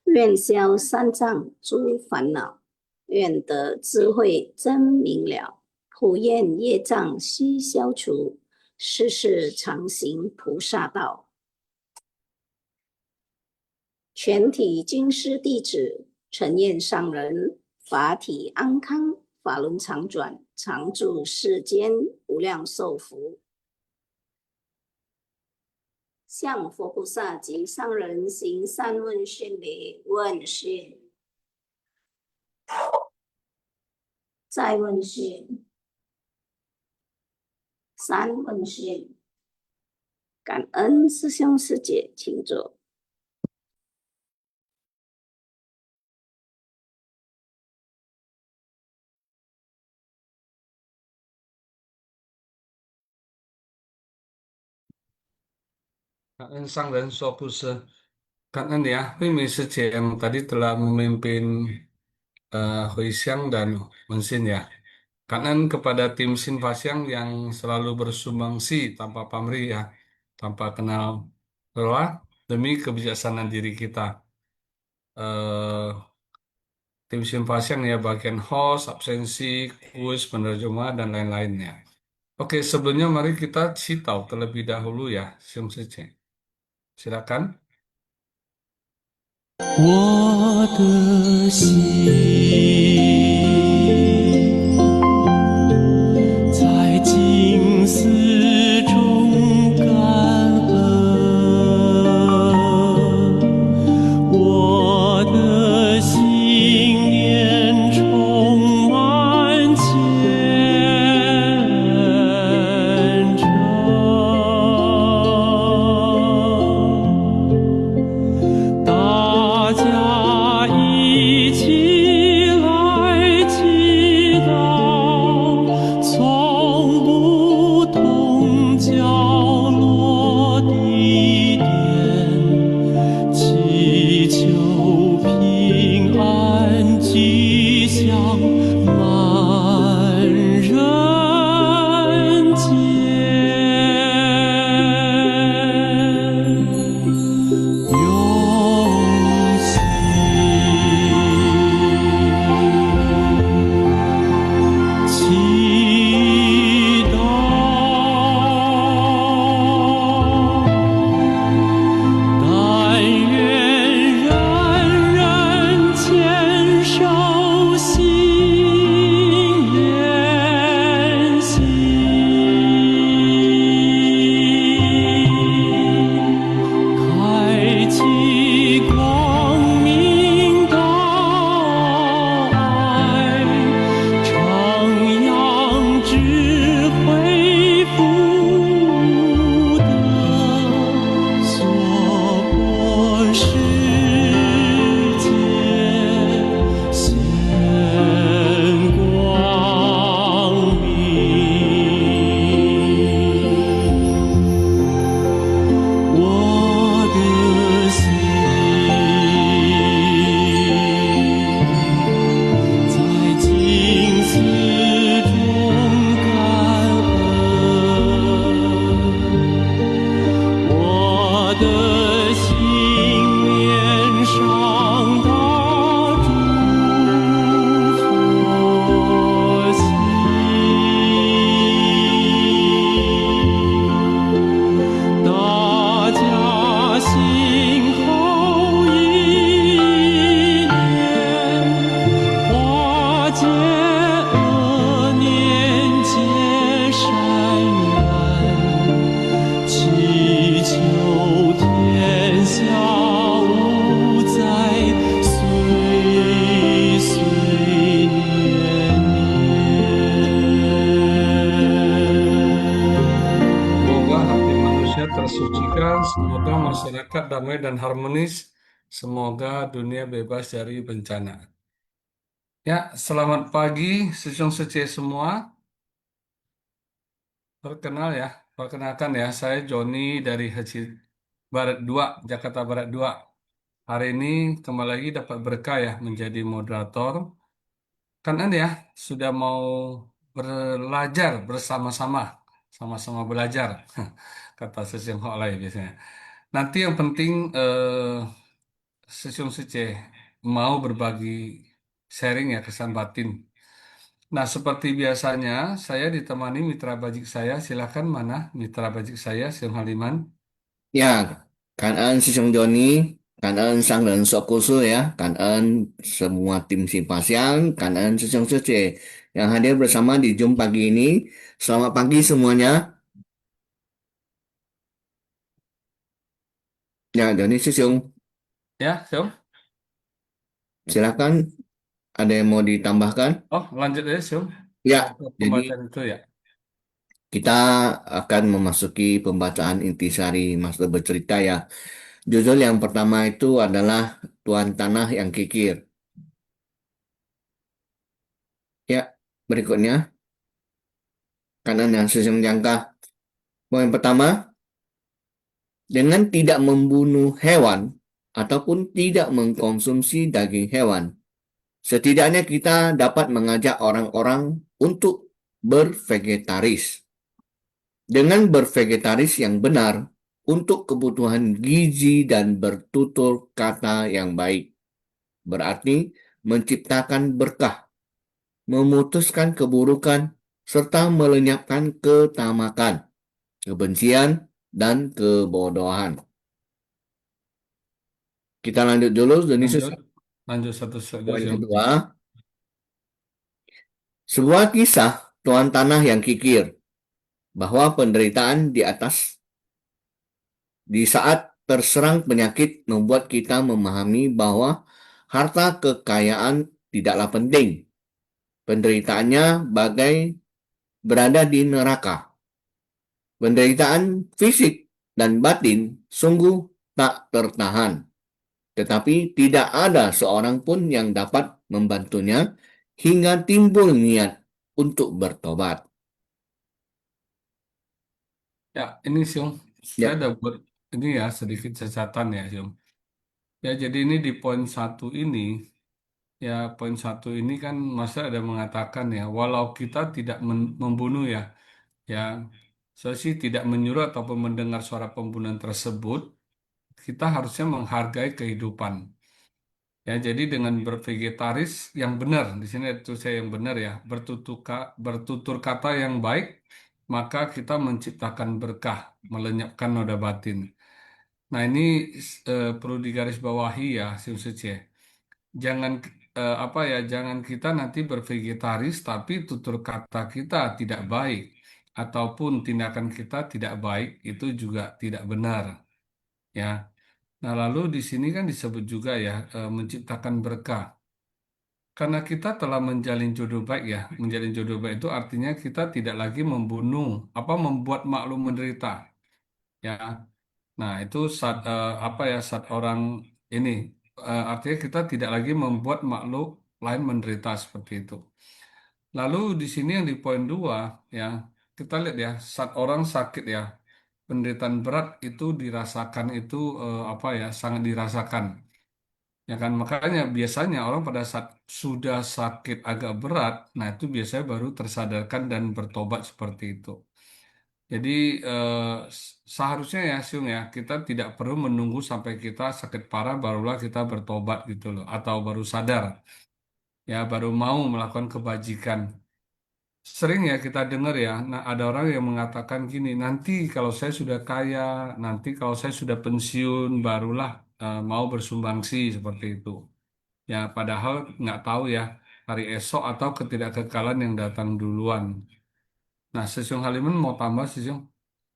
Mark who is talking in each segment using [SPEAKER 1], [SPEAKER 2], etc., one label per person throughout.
[SPEAKER 1] 愿消三障诸烦恼，愿得智慧真明了。普愿业障悉消除，世世常行菩萨道。全体经师弟子，诚愿上人法体安康，法轮常转，常住世间，无量寿福。向佛菩萨及上人行善问讯礼，问讯，再问讯，三问讯。感恩师兄师姐，请坐。
[SPEAKER 2] 感恩上人说故事，感恩你啊，慧美师姐yang tadi telah memimpin Hui Xiang dan Mensin ya.感恩kepada tim Sinfasyang yang selalu bersumbangsi tanpa pamrih ya, tanpa kenal lelah demi kebijaksanaan diri kita. Eh, Tim Sinfasyang ya bagian host, absensi, kuis, penerjemah dan lain-lainnya. Oke, sebelumnya mari kita citau terlebih dahulu ya, Xiong Siche. Silakan.
[SPEAKER 3] 我的心在静思中感恩，我的心念充满虔诚。大家一起来祈祷，从不同角落地点，祈求平安吉祥满人间。用心祈祷，但愿人人坚守心连心。开启光明道爱，徜徉智慧福德，娑婆世界显光明。我的心在静思中感恩，我的心面上搭诸佛心。大家心后一念，化解恶念结善缘，祈求天下无灾，岁岁年年。
[SPEAKER 2] Semoga hati manusia tersucikan, semoga masyarakat damai dan harmonis, semoga dunia bebas dari bencana. Ya, selamat pagi, Sejong Sece semua. Perkenal ya, perkenalkan ya, saya Joni dari Haji Barat 2, Jakarta Barat 2. Hari ini kembali lagi dapat berkah ya menjadi moderator. Kan Anda ya sudah mau belajar bersama-sama, sama-sama belajar, kata Sesiang Hoklai biasanya. Nanti yang penting Sesiung Sece mau berbagi sharing ya kesan batin. Nah, seperti biasanya saya ditemani mitra bajik saya. Silakan mana mitra bajik saya, Siung Haliman.
[SPEAKER 4] Ya, Kangen si Sung Joni, Kangen Sang dan Sokusu ya, Kangen semua tim Simpasiang, Kangen si Sung Sece yang hadir bersama di Zoom pagi ini. Selamat pagi semuanya. Ya, Joni si Sung,
[SPEAKER 2] Ya, Siung.
[SPEAKER 4] silakan ada yang mau ditambahkan?
[SPEAKER 2] Oh, lanjut aja, Siung.
[SPEAKER 4] Ya,
[SPEAKER 2] Ke
[SPEAKER 4] jadi
[SPEAKER 2] pembacaan itu ya.
[SPEAKER 4] kita akan memasuki pembacaan intisari Master Bercerita ya. Judul yang pertama itu adalah Tuan Tanah yang Kikir. Ya, berikutnya Kanan yang Sung Jangka. Poin pertama, dengan tidak membunuh hewan ataupun tidak mengkonsumsi daging hewan, setidaknya kita dapat mengajak orang-orang untuk bervegetaris. Dengan bervegetaris yang benar untuk kebutuhan gizi dan bertutur kata yang baik, berarti menciptakan berkah, memutuskan keburukan, serta melenyapkan ketamakan, kebencian, dan kebodohan. Kita lanjut dulu, Donisus.
[SPEAKER 2] Lanjut. Lanjut satu saja,
[SPEAKER 4] Poin
[SPEAKER 2] Siung.
[SPEAKER 4] kedua, sebuah kisah Tuan Tanah yang kikir bahwa penderitaan di saat terserang penyakit membuat kita memahami bahwa harta kekayaan tidaklah penting. Penderitaannya bagai berada di neraka. Penderitaan fisik dan batin sungguh tak tertahan. Tetapi tidak ada seorang pun yang dapat membantunya hingga timbul niat untuk bertobat.
[SPEAKER 2] Ya, ini Siung. Saya
[SPEAKER 4] Ya,
[SPEAKER 2] ada buat ini ya sedikit catatan ya, Siung. Ya, jadi ini di poin satu ini, ya poin satu ini kan Mas ada mengatakan ya, walau kita tidak membunuh ya, ya, saya sih tidak menyuruh ataupun mendengar suara pembunuhan tersebut, kita harusnya menghargai kehidupan. Ya, jadi dengan bervegetaris yang benar, di sini itu saya yang benar ya, bertutur kata yang baik, maka kita menciptakan berkah, melenyapkan noda batin. Nah, ini perlu digarisbawahi ya, Sim Suci. Jangan apa ya, jangan kita nanti bervegetaris tapi tutur kata kita tidak baik ataupun tindakan kita tidak baik itu juga tidak benar ya. Nah, lalu di sini kan disebut juga ya menciptakan berkah. Karena kita telah menjalin jodoh baik ya, menjalin jodoh baik itu artinya kita tidak lagi membunuh, apa membuat makhluk menderita ya. Nah, itu saat apa ya saat orang ini artinya kita tidak lagi membuat makhluk lain menderita seperti itu. Lalu di sini yang di poin 2 ya, kita lihat ya saat orang sakit ya, penderitaan berat itu dirasakan itu apa ya sangat dirasakan. Ya kan makanya biasanya orang pada saat sudah sakit agak berat, nah itu biasanya baru tersadarkan dan bertobat seperti itu. Jadi seharusnya ya Siung ya kita tidak perlu menunggu sampai kita sakit parah barulah kita bertobat gitu loh atau baru sadar ya baru mau melakukan kebajikan. Sering ya kita dengar ya, nah ada orang yang mengatakan gini, nanti kalau saya sudah kaya, nanti kalau saya sudah pensiun barulah mau bersumbangsi seperti itu. Ya padahal nggak tahu ya hari esok atau ketidakkekalan yang datang duluan. Nah, Sesiung Halimun mau tambah Sesiung?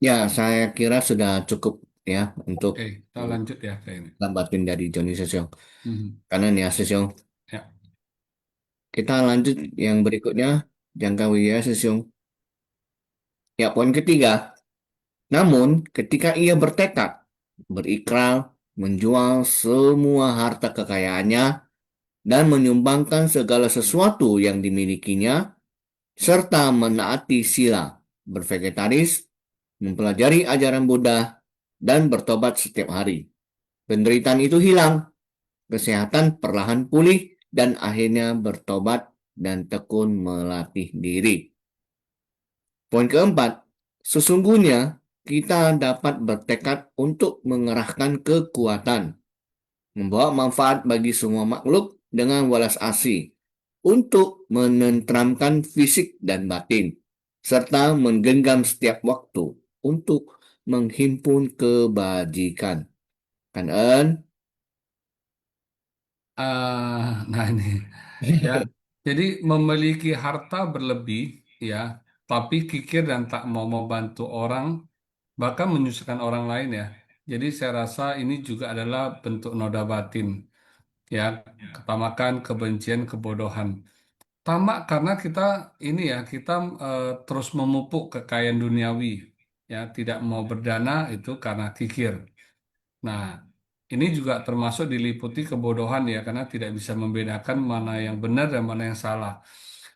[SPEAKER 4] ya, saya kira sudah cukup ya untuk
[SPEAKER 2] Oke, kita lanjut ya ke ini.
[SPEAKER 4] lambatin dari Joni Sesong.
[SPEAKER 2] Mhm.
[SPEAKER 4] Karena nih ya Sesong.
[SPEAKER 2] Ya,
[SPEAKER 4] Kita lanjut yang berikutnya, Jangka Widya Sesong. Ya, poin ketiga. Namun, ketika ia bertekad, berikrar, menjual semua harta kekayaannya, dan menyumbangkan segala sesuatu yang dimilikinya, serta menaati sila, bervegetaris, mempelajari ajaran Buddha, dan bertobat setiap hari. Penderitaan itu hilang, kesehatan perlahan pulih, dan akhirnya bertobat dan tekun melatih diri. Poin keempat, sesungguhnya kita dapat bertekad untuk mengerahkan kekuatan, membawa manfaat bagi semua makhluk dengan welas asih untuk menenteramkan fisik dan batin, serta menggenggam setiap waktu untuk menghimpun kebajikan. Kan En?
[SPEAKER 2] Nah ini ya. Jadi memiliki harta berlebih ya, tapi kikir dan tak mau membantu orang, bahkan menyusahkan orang lain ya. Jadi saya rasa ini juga adalah bentuk noda batin ya, ketamakan, kebencian, kebodohan. Tamak karena kita ini ya, kita terus memupuk kekayaan duniawi ya, tidak mau berdana itu karena kikir. Nah, ini juga termasuk diliputi kebodohan ya, karena tidak bisa membedakan mana yang benar dan mana yang salah.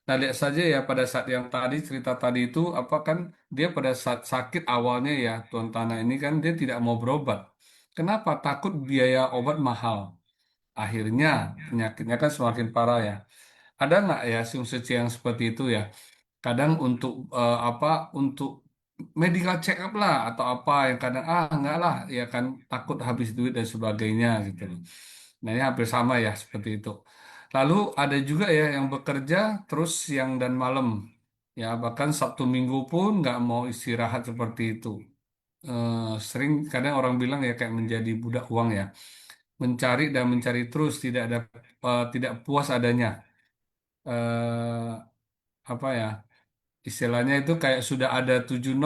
[SPEAKER 2] Nah, lihat saja ya pada saat yang tadi cerita tadi itu apa kan dia pada saat sakit awalnya ya Tuan Tanah ini kan dia tidak mau berobat. Kenapa? Takut biaya obat mahal. Akhirnya penyakitnya kan semakin parah ya. Ada nggak ya sungseci yang seperti itu ya? Kadang untuk apa untuk medical check up lah atau apa yang kadang enggak lah ya kan takut habis duit dan sebagainya gitu loh. Nah ini hampir sama ya seperti itu. Lalu ada juga ya yang bekerja terus siang dan malam ya bahkan Sabtu Minggu pun nggak mau istirahat seperti itu. Sering kadang orang bilang ya kayak menjadi budak uang ya mencari dan mencari terus tidak puas adanya. eh Apa ya? Istilahnya itu kayak sudah ada 7-0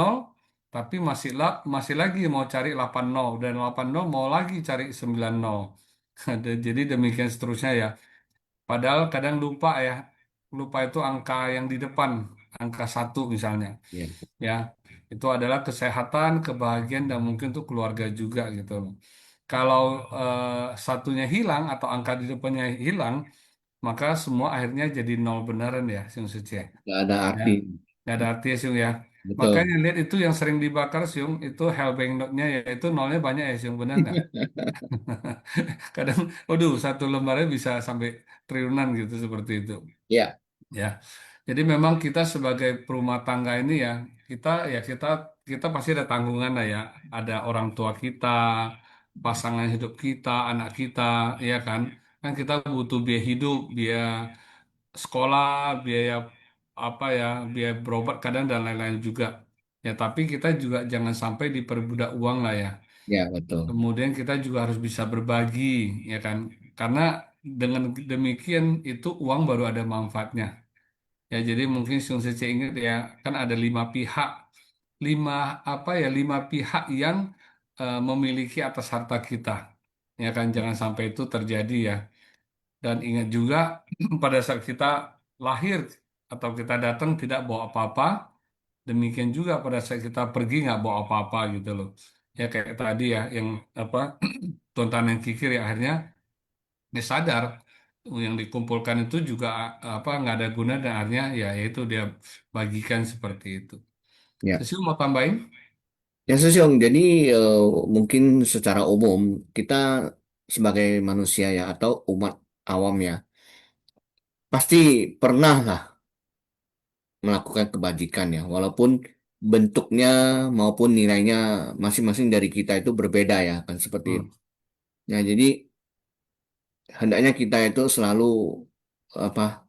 [SPEAKER 2] tapi masih lagi mau cari 8-0 dan 8-0 mau lagi cari 9-0. Jadi demikian seterusnya ya. Padahal kadang lupa ya. Lupa itu angka yang di depan, angka satu misalnya.
[SPEAKER 4] Ya,
[SPEAKER 2] Ya, itu adalah kesehatan, kebahagiaan dan mungkin untuk keluarga juga gitu loh. Kalau satunya hilang atau angka di depannya hilang, maka semua akhirnya jadi nol beneran ya, Sung Suci.
[SPEAKER 4] nggak ada
[SPEAKER 2] Ya,
[SPEAKER 4] arti.
[SPEAKER 2] nggak ada artinya Siung ya.
[SPEAKER 4] Betul.
[SPEAKER 2] Makanya lihat itu yang sering dibakar Siung, itu Hellbank notnya ya, itu nolnya banyak ya Siung, benar nggak? Kadang, waduh, satu lembarnya bisa sampai triliunan gitu seperti itu.
[SPEAKER 4] Ya,
[SPEAKER 2] Ya, jadi memang kita sebagai perumah tangga ini ya, kita ya kita pasti ada tanggungan lah ya. Ada orang tua kita, pasangan hidup kita, anak kita, ya kan? Kan kita butuh biaya hidup, biaya sekolah, biaya apa ya, biaya berobat kadang dan lain-lain juga. Ya, tapi kita juga jangan sampai diperbudak uang lah ya.
[SPEAKER 4] ya betul.
[SPEAKER 2] Kemudian kita juga harus bisa berbagi, ya kan? Karena dengan demikian itu uang baru ada manfaatnya. Ya, jadi mungkin Sung Sece ingat ya, kan ada 5 pihak, lima apa ya, 5 pihak yang memiliki atas harta kita. Ya kan, jangan sampai itu terjadi ya. Dan ingat juga pada saat kita lahir atau kita datang tidak bawa apa-apa, demikian juga pada saat kita pergi nggak bawa apa-apa gitu loh. Ya kayak tadi ya yang apa tontonan yang kikir ya akhirnya dia sadar yang dikumpulkan itu juga apa nggak ada guna dan akhirnya ya itu dia bagikan seperti itu.
[SPEAKER 4] Ya.
[SPEAKER 2] Sesu mau tambahin?
[SPEAKER 4] Ya, Sosyong. Jadi mungkin secara umum kita sebagai manusia ya atau umat awam ya pasti pernah lah melakukan kebajikan ya, walaupun bentuknya maupun nilainya masing-masing dari kita itu berbeda ya, kan seperti itu.
[SPEAKER 2] Hmm.
[SPEAKER 4] Ya, jadi hendaknya kita itu selalu apa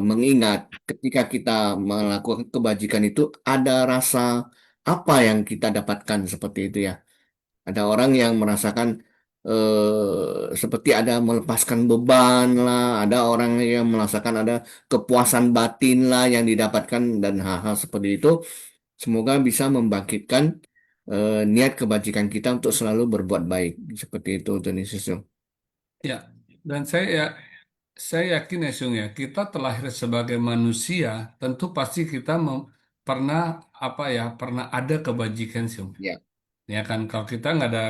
[SPEAKER 4] mengingat ketika kita melakukan kebajikan itu ada rasa apa yang kita dapatkan seperti itu ya. Ada orang yang merasakan seperti ada melepaskan beban lah, ada orang yang merasakan ada kepuasan batin lah yang didapatkan dan hal-hal seperti itu. Semoga bisa membangkitkan niat kebajikan kita untuk selalu berbuat baik. Seperti itu, Tuhan Yesus.
[SPEAKER 2] Ya, dan saya yakin ya Sung ya, kita terlahir sebagai manusia, tentu pasti kita pernah apa ya, pernah ada kebajikan Sung.
[SPEAKER 4] Ya,
[SPEAKER 2] Ya kan, kalau kita nggak ada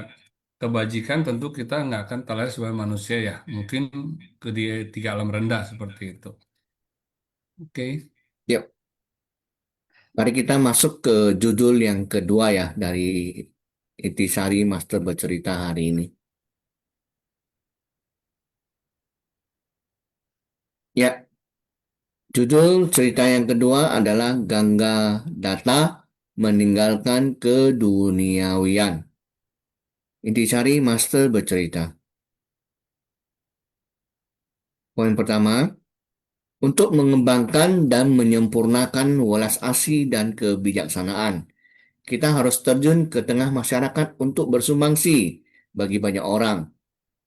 [SPEAKER 2] kebajikan, tentu kita nggak akan terlahir sebagai manusia ya. Mungkin di tiga alam rendah seperti itu. Oke.
[SPEAKER 4] yuk. Mari kita masuk ke judul yang kedua ya dari Intisari Master bercerita hari ini. Ya, judul cerita yang kedua adalah Gangga Data meninggalkan keduniawian. Intisari Master bercerita. Poin pertama, untuk mengembangkan dan menyempurnakan welas asih dan kebijaksanaan, kita harus terjun ke tengah masyarakat untuk bersumbangsi bagi banyak orang.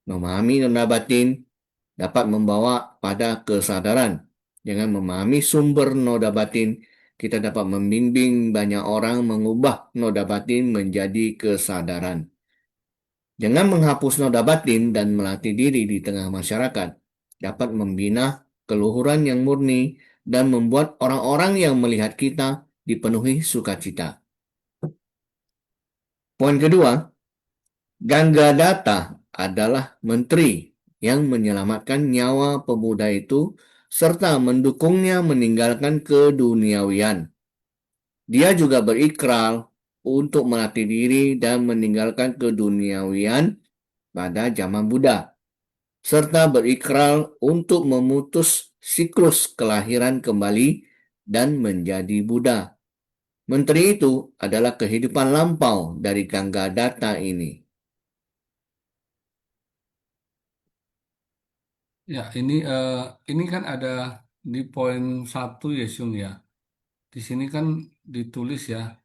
[SPEAKER 4] Memahami nona batin dapat membawa pada kesadaran. Dengan memahami sumber noda batin, kita dapat membimbing banyak orang mengubah noda batin menjadi kesadaran. Jangan menghapus noda batin dan melatih diri di tengah masyarakat dapat membina keluhuran yang murni dan membuat orang-orang yang melihat kita dipenuhi sukacita. Poin kedua, Gangadata adalah menteri yang menyelamatkan nyawa pemuda itu serta mendukungnya meninggalkan keduniawian. Dia juga berikrar untuk melatih diri dan meninggalkan keduniawian pada zaman Buddha, serta berikrar untuk memutus siklus kelahiran kembali dan menjadi Buddha. Menteri itu adalah kehidupan lampau dari Gangadata ini.
[SPEAKER 2] Ya, ini kan ada di poin 1 ya, Syung ya. Di sini kan ditulis ya,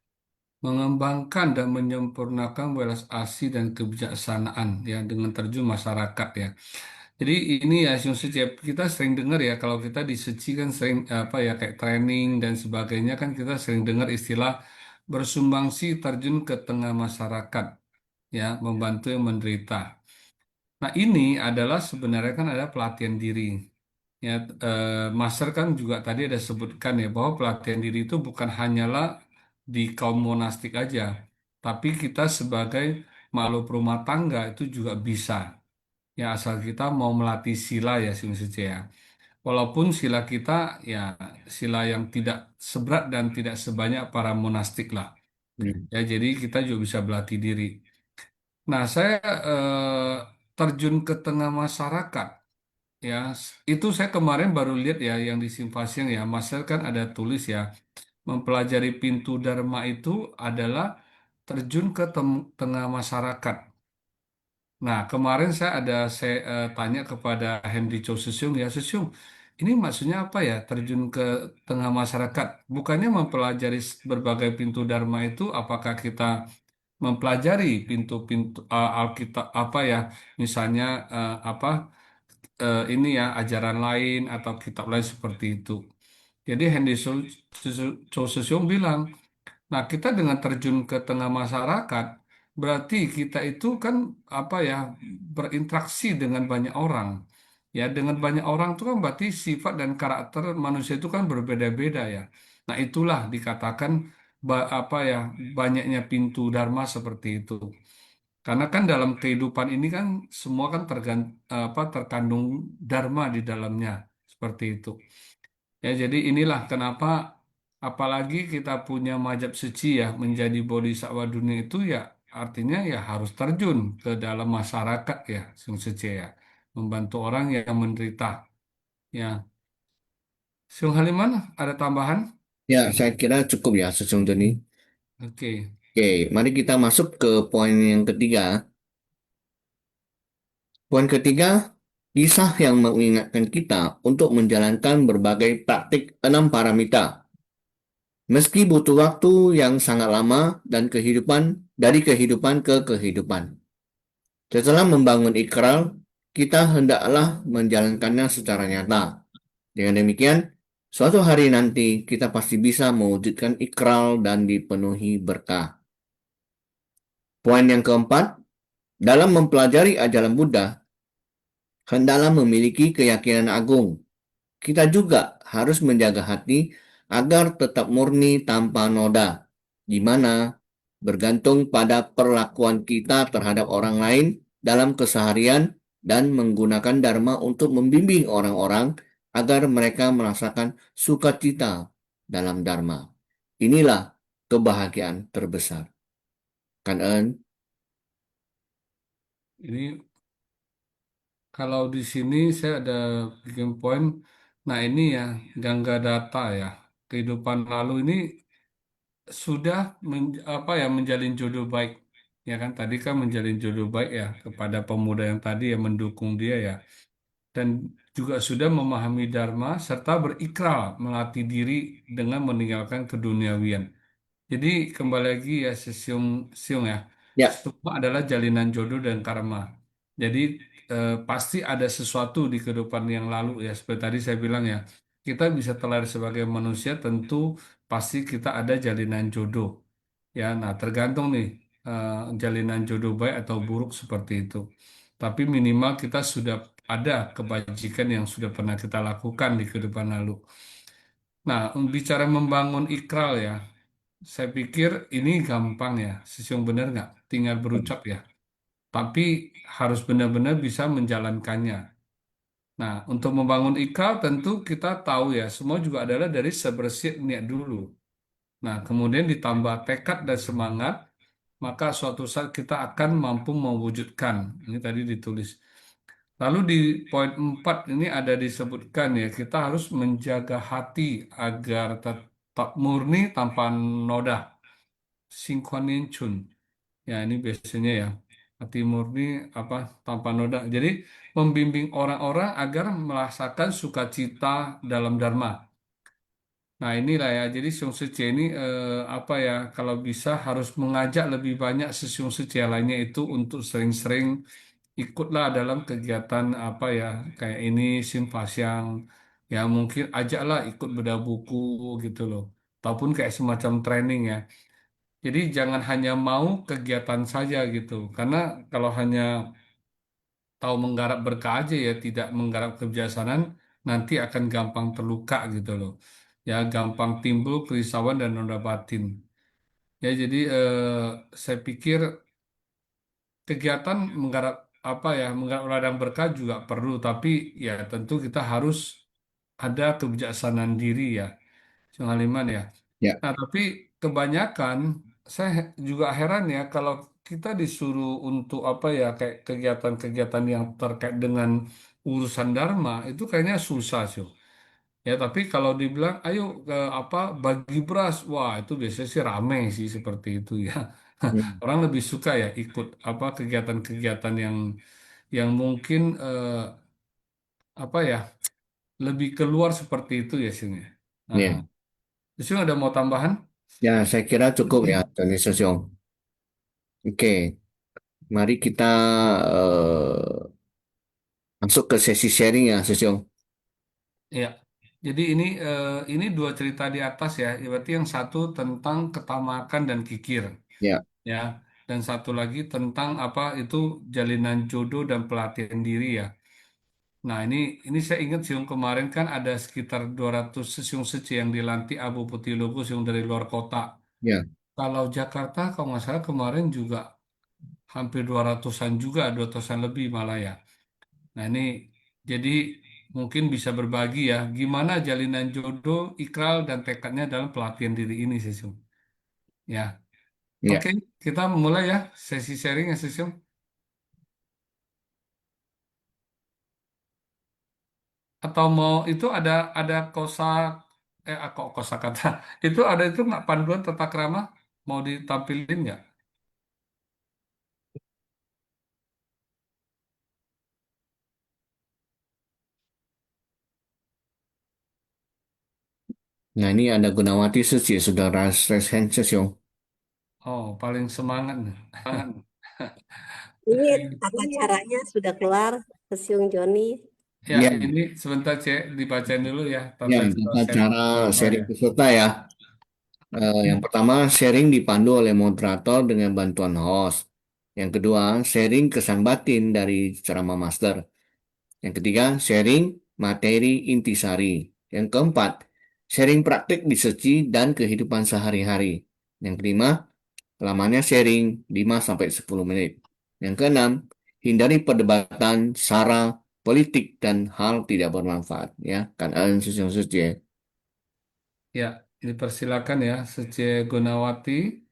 [SPEAKER 2] mengembangkan dan menyempurnakan welas asih dan kebijaksanaan ya dengan terjun masyarakat ya. Jadi ini ya Syung Suci, kita sering dengar ya kalau kita di Suci kan sering apa ya kayak training dan sebagainya kan kita sering dengar istilah bersumbangsi terjun ke tengah masyarakat ya, membantu yang menderita. Nah, ini adalah sebenarnya kan ada pelatihan diri. Ya, Master kan juga tadi ada sebutkan ya bahwa pelatihan diri itu bukan hanyalah di kaum monastik aja, tapi kita sebagai makhluk rumah tangga itu juga bisa. Ya, asal kita mau melatih sila ya, Sini ya. Walaupun sila kita ya sila yang tidak seberat dan tidak sebanyak para monastik lah.
[SPEAKER 4] Hmm.
[SPEAKER 2] Ya, jadi kita juga bisa berlatih diri. Nah, saya terjun ke tengah masyarakat. Ya, itu saya kemarin baru lihat ya yang di Simpasiang ya, Mas kan ada tulis ya, mempelajari pintu Dharma itu adalah terjun ke tengah masyarakat. Nah, kemarin saya tanya kepada Henry Chow Susyung ya, Susyung, ini maksudnya apa ya terjun ke tengah masyarakat? Bukannya mempelajari berbagai pintu Dharma itu, apakah kita mempelajari pintu-pintu Alkitab apa ya, misalnya apa ini ya ajaran lain atau kitab lain seperti itu. Jadi Henry Cho Sesong bilang, nah kita dengan terjun ke tengah masyarakat, berarti kita itu kan apa ya berinteraksi dengan banyak orang. Ya dengan banyak orang itu kan berarti sifat dan karakter manusia itu kan berbeda-beda ya. Nah itulah dikatakan apa ya banyaknya pintu dharma seperti itu. Karena kan dalam kehidupan ini kan semua kan apa, terkandung dharma di dalamnya seperti itu. Ya, jadi inilah kenapa apalagi kita punya majap suci ya menjadi bodhisattva dunia itu ya artinya ya harus terjun ke dalam masyarakat ya Sung Suci ya membantu orang yang menderita ya. Sung Haliman ada tambahan?
[SPEAKER 4] Ya, saya kira cukup ya sesungguhnya ini.
[SPEAKER 2] Oke.
[SPEAKER 4] Oke, mari kita masuk ke poin yang ketiga. Poin ketiga, kisah yang mengingatkan kita untuk menjalankan berbagai praktik 6 paramita. Meski butuh waktu yang sangat lama dan kehidupan dari kehidupan ke kehidupan. Setelah membangun ikrar, kita hendaklah menjalankannya secara nyata. Dengan demikian, suatu hari nanti kita pasti bisa mewujudkan ikrar dan dipenuhi berkah. Poin yang keempat, dalam mempelajari ajaran Buddha, hendaklah memiliki keyakinan agung. Kita juga harus menjaga hati agar tetap murni tanpa noda, di mana bergantung pada perlakuan kita terhadap orang lain dalam keseharian dan menggunakan dharma untuk membimbing orang-orang agar mereka merasakan sukacita dalam dharma. Inilah kebahagiaan terbesar. Kan En?
[SPEAKER 2] Ini kalau di sini saya ada bikin poin. Nah ini ya Gangga Data ya kehidupan lalu ini sudah apa ya menjalin jodoh baik ya kan tadi kan menjalin jodoh baik ya kepada pemuda yang tadi yang mendukung dia ya. dan juga sudah memahami Dharma serta berikrar melatih diri dengan meninggalkan keduniawian. Jadi kembali lagi ya Siung, Siung ya,
[SPEAKER 4] Ya,
[SPEAKER 2] semua adalah jalinan jodoh dan karma. Jadi pasti ada sesuatu di kehidupan yang lalu ya, seperti tadi saya bilang ya, kita bisa terlahir sebagai manusia tentu pasti kita ada jalinan jodoh. Ya, nah tergantung nih jalinan jodoh baik atau buruk seperti itu. Tapi minimal kita sudah ada kebajikan yang sudah pernah kita lakukan di kehidupan lalu. Nah, bicara membangun ikral ya, saya pikir ini gampang ya, Sisyong benar nggak? Tinggal berucap ya. Tapi harus benar-benar bisa menjalankannya. Nah, untuk membangun ikral tentu kita tahu ya, semua juga adalah dari sebersih niat dulu. Nah, kemudian ditambah tekad dan semangat, maka suatu saat kita akan mampu mewujudkan. Ini tadi ditulis. Lalu di poin 4 ini ada disebutkan ya, kita harus menjaga hati agar tetap murni tanpa noda. Singkwanin Chun. Ya, ini biasanya ya. Hati murni apa tanpa noda. Jadi membimbing orang-orang agar merasakan sukacita dalam Dharma. Nah, inilah ya. Jadi Siung Suci ini apa ya? Kalau bisa harus mengajak lebih banyak Siung Suci lainnya itu untuk sering-sering ikutlah dalam kegiatan apa ya kayak ini Simpasiang. Ya mungkin ajaklah ikut bedah buku gitu loh. Ataupun kayak semacam training ya. Jadi jangan hanya mau kegiatan saja gitu. Karena kalau hanya tahu menggarap berkah aja ya, tidak menggarap kebijaksanaan, nanti akan gampang terluka gitu loh. Ya, gampang timbul kerisauan dan noda batin. Ya, jadi saya pikir kegiatan menggarap apa ya, menggarap ladang berkah juga perlu, tapi ya tentu kita harus ada kebijaksanaan diri ya, Cung Haliman ya.
[SPEAKER 4] ya,
[SPEAKER 2] Nah, tapi kebanyakan saya juga heran ya kalau kita disuruh untuk apa ya kayak kegiatan-kegiatan yang terkait dengan urusan dharma itu kayaknya susah sih. Ya, tapi kalau dibilang ayo ke apa bagi beras, wah itu biasanya sih rame sih seperti itu ya.
[SPEAKER 4] hmm,
[SPEAKER 2] Orang lebih suka ya ikut apa kegiatan-kegiatan yang mungkin apa ya lebih keluar seperti itu ya sini. Aha.
[SPEAKER 4] ya.
[SPEAKER 2] Terus ada mau tambahan?
[SPEAKER 4] Ya, saya kira cukup ya, Tony Sosiong. Oke, mari kita masuk ke sesi sharing ya, Sosiong.
[SPEAKER 2] Ya, jadi ini dua cerita di atas ya. Berarti yang satu tentang ketamakan dan kikir,
[SPEAKER 4] Ya,
[SPEAKER 2] ya, dan satu lagi tentang apa itu jalinan jodoh dan pelatihan diri ya. Nah ini saya ingat siung kemarin kan ada sekitar 200 siung seci yang dilantik Abu Putih Lubus yang dari luar kota.
[SPEAKER 4] ya,
[SPEAKER 2] Kalau Jakarta kalau nggak salah kemarin juga hampir 200-an juga, 200-an lebih malah ya. Nah, ini jadi mungkin bisa berbagi ya, gimana jalinan jodoh, ikral, dan tekadnya dalam pelatihan diri ini, Sesum. Ya,
[SPEAKER 4] ya.
[SPEAKER 2] oke, kita mulai ya sesi sharing ya, Sesum. Atau mau itu ada kok kosakata itu ada itu nggak panduan tata krama mau ditampilin nggak?
[SPEAKER 4] Nah, ini ada Gunawati Suci, sudah raise hand, Sosiong.
[SPEAKER 2] Oh, paling semangat nih.
[SPEAKER 5] Ini tata caranya sudah keluar, Siung Joni.
[SPEAKER 2] Ya,
[SPEAKER 4] Ya,
[SPEAKER 2] ini sebentar cek dibacain dulu ya
[SPEAKER 4] ya,
[SPEAKER 2] tata cara
[SPEAKER 4] tata
[SPEAKER 2] sharing
[SPEAKER 4] cara
[SPEAKER 2] bersama
[SPEAKER 4] sharing
[SPEAKER 2] ya.
[SPEAKER 4] peserta ya. Yang pertama, sharing dipandu oleh moderator dengan bantuan host. Yang kedua, sharing kesan batin dari ceramah master. Yang ketiga, sharing materi intisari. Yang keempat, sharing praktik di seci dan kehidupan sehari-hari. Yang kelima, lamanya sharing 5 sampai 10 menit. Yang keenam, hindari perdebatan, sara, politik, dan hal tidak bermanfaat. Ya, kan Susi Suci.
[SPEAKER 2] Ya, dipersilakan ya, Sece Gunawati.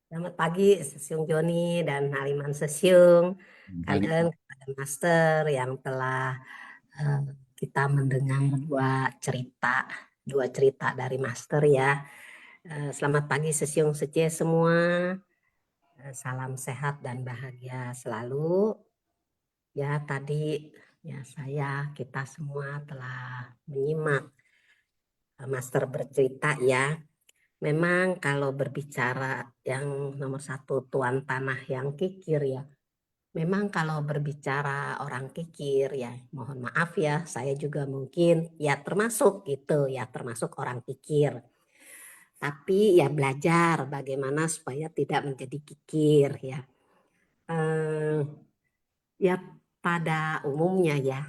[SPEAKER 5] Selamat pagi, Siung Joni dan Haliman Sesiung.
[SPEAKER 4] Bagi
[SPEAKER 5] Kadang kepada Master yang telah eh, kita mendengar dua cerita dari Master ya. Selamat pagi Sesiung Sece semua. Salam sehat dan bahagia selalu. Ya, tadi Ya, kita semua telah menyimak Master bercerita ya. Memang kalau berbicara yang nomor satu tuan tanah yang kikir ya. Memang kalau berbicara orang kikir ya, mohon maaf ya, saya juga mungkin ya termasuk gitu ya, termasuk orang kikir. Tapi ya belajar bagaimana supaya tidak menjadi kikir ya. Eh, ya pada umumnya ya,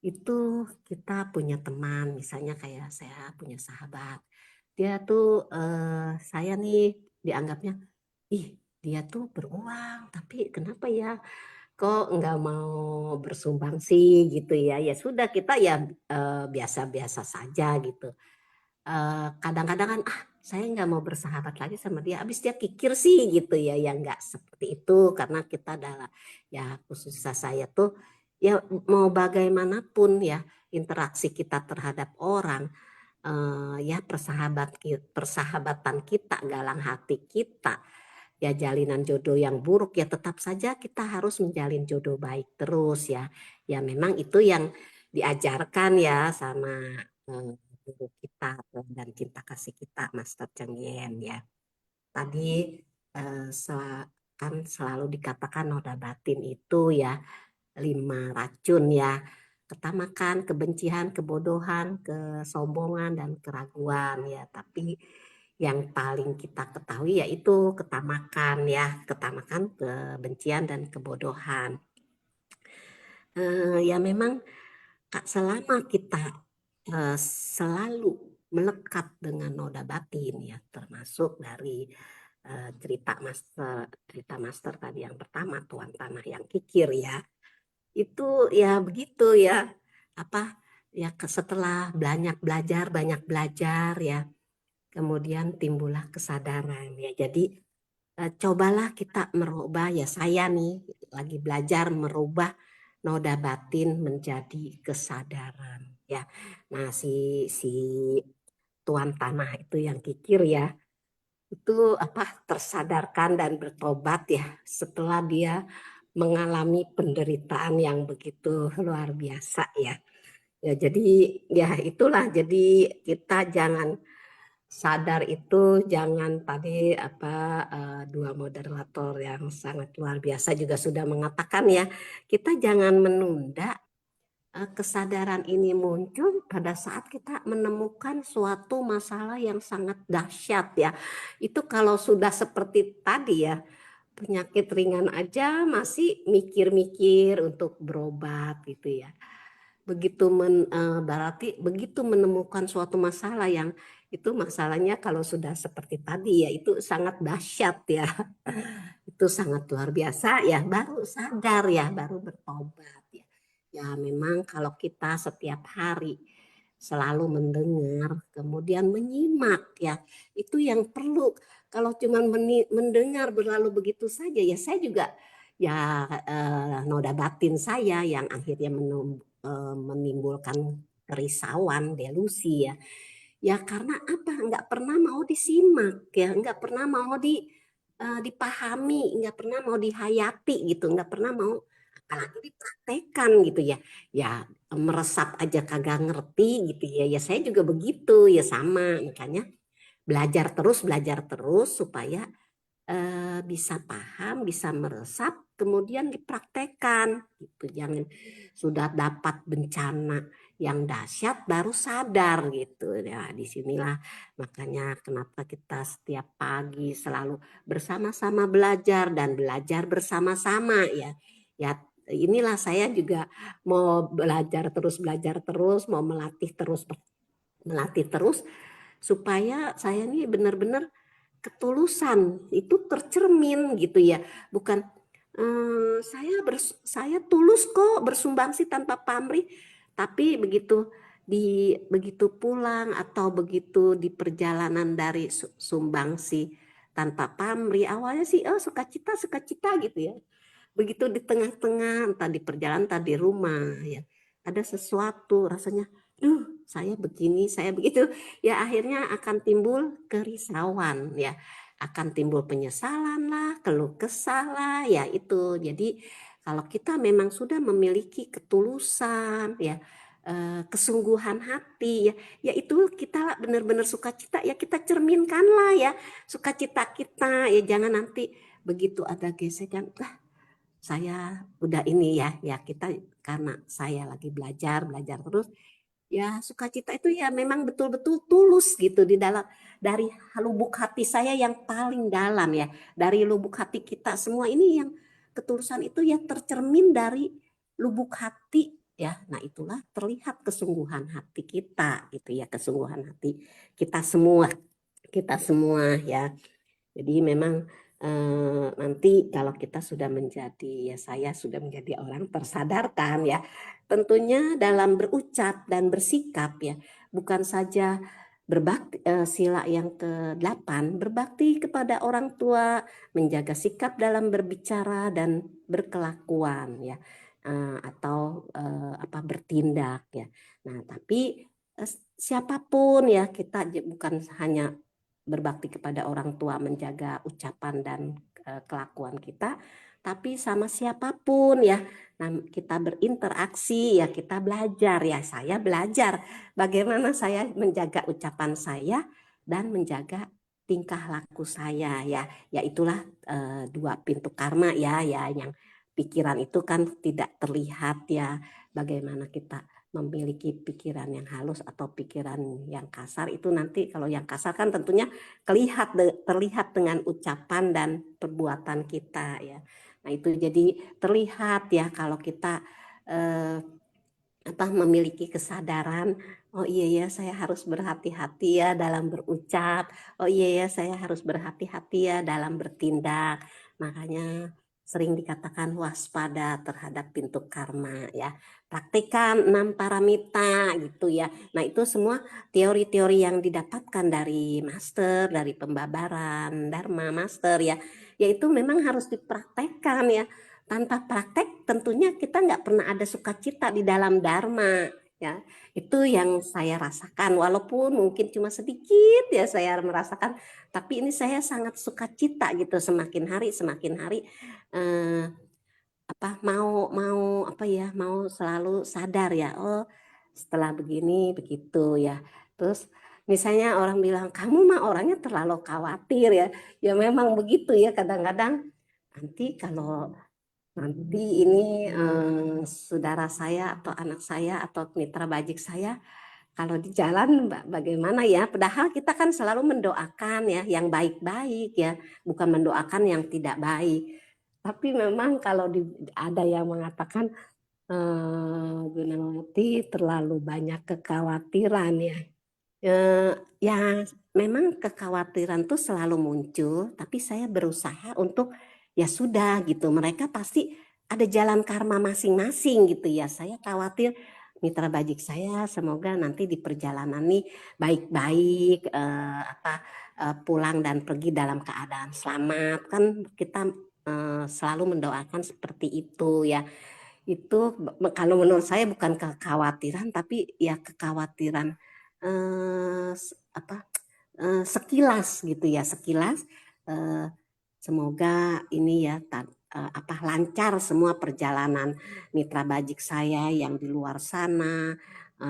[SPEAKER 5] itu kita punya teman, misalnya kayak saya punya sahabat. Dia tuh saya nih dianggapnya, ih dia tuh beruang, tapi kenapa ya kok nggak mau bersumbang sih gitu ya. Ya sudah kita ya biasa-biasa saja gitu. Kadang-kadang kan saya nggak mau bersahabat lagi sama dia, abis dia kikir sih gitu ya. Ya nggak seperti itu karena kita adalah ya khususnya saya tuh ya mau bagaimanapun ya interaksi kita terhadap orang ya persahabatan kita, galang hati kita ya jalinan jodoh yang buruk ya tetap saja kita harus menjalin jodoh baik terus ya. Ya memang itu yang diajarkan ya sama guru kita dan cinta kasih kita Master Cheng Yen ya. Tadi kan selalu dikatakan noda batin itu ya 5 racun ya. Ketamakan, kebencian, kebodohan, kesombongan, dan keraguan ya. Tapi yang paling kita ketahui yaitu ketamakan ya. Ketamakan, kebencian, dan kebodohan. Ya memang selama kita selalu melekat dengan noda batin ya. Termasuk dari cerita master tadi yang pertama, Tuan Tanah yang kikir ya. Itu ya begitu ya apa ya setelah banyak belajar ya kemudian timbullah kesadaran ya. Jadi cobalah kita merubah ya, saya nih lagi belajar merubah noda batin menjadi kesadaran ya. Nah si tuan tanah itu yang kikir ya itu tersadarkan dan bertobat ya setelah dia mengalami penderitaan yang begitu luar biasa ya. Ya jadi ya itulah, jadi kita jangan sadar itu, jangan tadi dua moderator yang sangat luar biasa juga sudah mengatakan ya, kita jangan menunda kesadaran ini muncul pada saat kita menemukan suatu masalah yang sangat dahsyat ya. Itu kalau sudah seperti tadi ya, penyakit ringan aja masih mikir-mikir untuk berobat gitu ya. Berarti begitu menemukan suatu masalah yang itu masalahnya kalau sudah seperti tadi ya itu sangat dahsyat ya. Itu sangat luar biasa ya, baru sadar ya, baru bertobat ya. Ya memang kalau kita setiap hari selalu mendengar, kemudian menyimak ya, itu yang perlu. Kalau cuma mendengar berlalu begitu saja ya, saya juga ya noda batin saya yang akhirnya menimbulkan kerisauan, delusi ya. Ya karena apa? Nggak pernah mau disimak ya, nggak pernah mau dipahami, nggak pernah mau dihayati gitu, nggak pernah mau apalagi dipraktekan gitu ya. Ya meresap aja kagak ngerti gitu ya. Ya saya juga begitu ya sama, makanya belajar terus supaya bisa paham, bisa meresap, kemudian dipraktekkan gitu. Jangan sudah dapat bencana yang dahsyat baru sadar gitu. Ya, disinilah makanya kenapa kita setiap pagi selalu bersama-sama belajar dan belajar bersama-sama ya. Ya inilah saya juga mau belajar terus, mau melatih terus supaya saya nih benar-benar ketulusan itu tercermin gitu ya, bukan saya tulus kok bersumbangsi tanpa pamrih, tapi begitu pulang atau begitu di perjalanan dari sumbangsi tanpa pamrih awalnya sih sukacita gitu ya, begitu di tengah-tengah entah di perjalanan entah di rumah ya ada sesuatu rasanya saya begini saya begitu ya, akhirnya akan timbul kerisauan ya, akan timbul penyesalan lah, keluh kesah lah ya itu. Jadi Kalau kita memang sudah memiliki ketulusan ya, kesungguhan hati ya, yaitu kita benar-benar sukacita ya, kita cerminkanlah ya sukacita kita ya. Jangan nanti begitu ada gesekan, saya udah ini ya kita karena saya lagi belajar terus ya, sukacita itu ya memang betul-betul tulus gitu di dalam, dari lubuk hati saya yang paling dalam ya, dari lubuk hati kita semua ini yang ketulusan itu ya tercermin dari lubuk hati ya. Nah, itulah terlihat kesungguhan hati kita gitu ya, kesungguhan hati kita semua ya. Jadi memang nanti kalau kita sudah menjadi, ya saya sudah menjadi orang tersadarkan ya, tentunya dalam berucap dan bersikap ya, bukan saja berbakti, sila yang ke-8, berbakti kepada orang tua, menjaga sikap dalam berbicara dan berkelakuan ya, atau bertindak ya. Nah, tapi siapapun ya, kita bukan hanya berbakti kepada orang tua, menjaga ucapan dan kelakuan kita, tapi sama siapapun ya. Nah, kita berinteraksi ya, kita belajar ya. Saya belajar bagaimana saya menjaga ucapan saya dan menjaga tingkah laku saya ya. Ya itulah 2 pintu karma ya, yang pikiran itu kan tidak terlihat ya. Bagaimana kita memiliki pikiran yang halus atau pikiran yang kasar, itu nanti kalau yang kasar kan tentunya terlihat dengan ucapan dan perbuatan kita ya. Nah, itu jadi terlihat ya kalau kita memiliki kesadaran, oh iya ya saya harus berhati-hati ya dalam berucap, oh iya ya saya harus berhati-hati ya dalam bertindak. Makanya sering dikatakan waspada terhadap pintu karma ya. Praktikan 6 paramita gitu ya. Nah, itu semua teori-teori yang didapatkan dari master, dari pembabaran Dharma master ya. Yaitu memang harus dipraktekkan ya. Tanpa praktek tentunya kita nggak pernah ada sukacita di dalam Dharma ya. Itu yang saya rasakan, walaupun mungkin cuma sedikit ya saya merasakan, tapi ini saya sangat sukacita gitu, semakin hari eh, mau selalu sadar ya, oh setelah begini begitu ya. Terus misalnya orang bilang kamu mah orangnya terlalu khawatir ya, ya memang begitu ya, kadang-kadang nanti ini saudara saya atau anak saya atau mitra bajik saya kalau di jalan bagaimana ya, padahal kita kan selalu mendoakan ya yang baik-baik ya, bukan mendoakan yang tidak baik. Tapi memang kalau ada yang mengatakan Gunawati terlalu banyak kekhawatiran ya. Ya memang kekhawatiran tuh selalu muncul, tapi saya berusaha untuk ya sudah gitu, mereka pasti ada jalan karma masing-masing gitu ya. Saya khawatir mitra bajik saya semoga nanti di perjalanan nih baik-baik, pulang dan pergi dalam keadaan selamat, kan kita selalu mendoakan seperti itu ya. Itu kalau menurut saya bukan kekhawatiran, tapi ya kekhawatiran sekilas gitu ya, sekilas semoga ini ya lancar semua perjalanan mitra bajik saya yang di luar sana,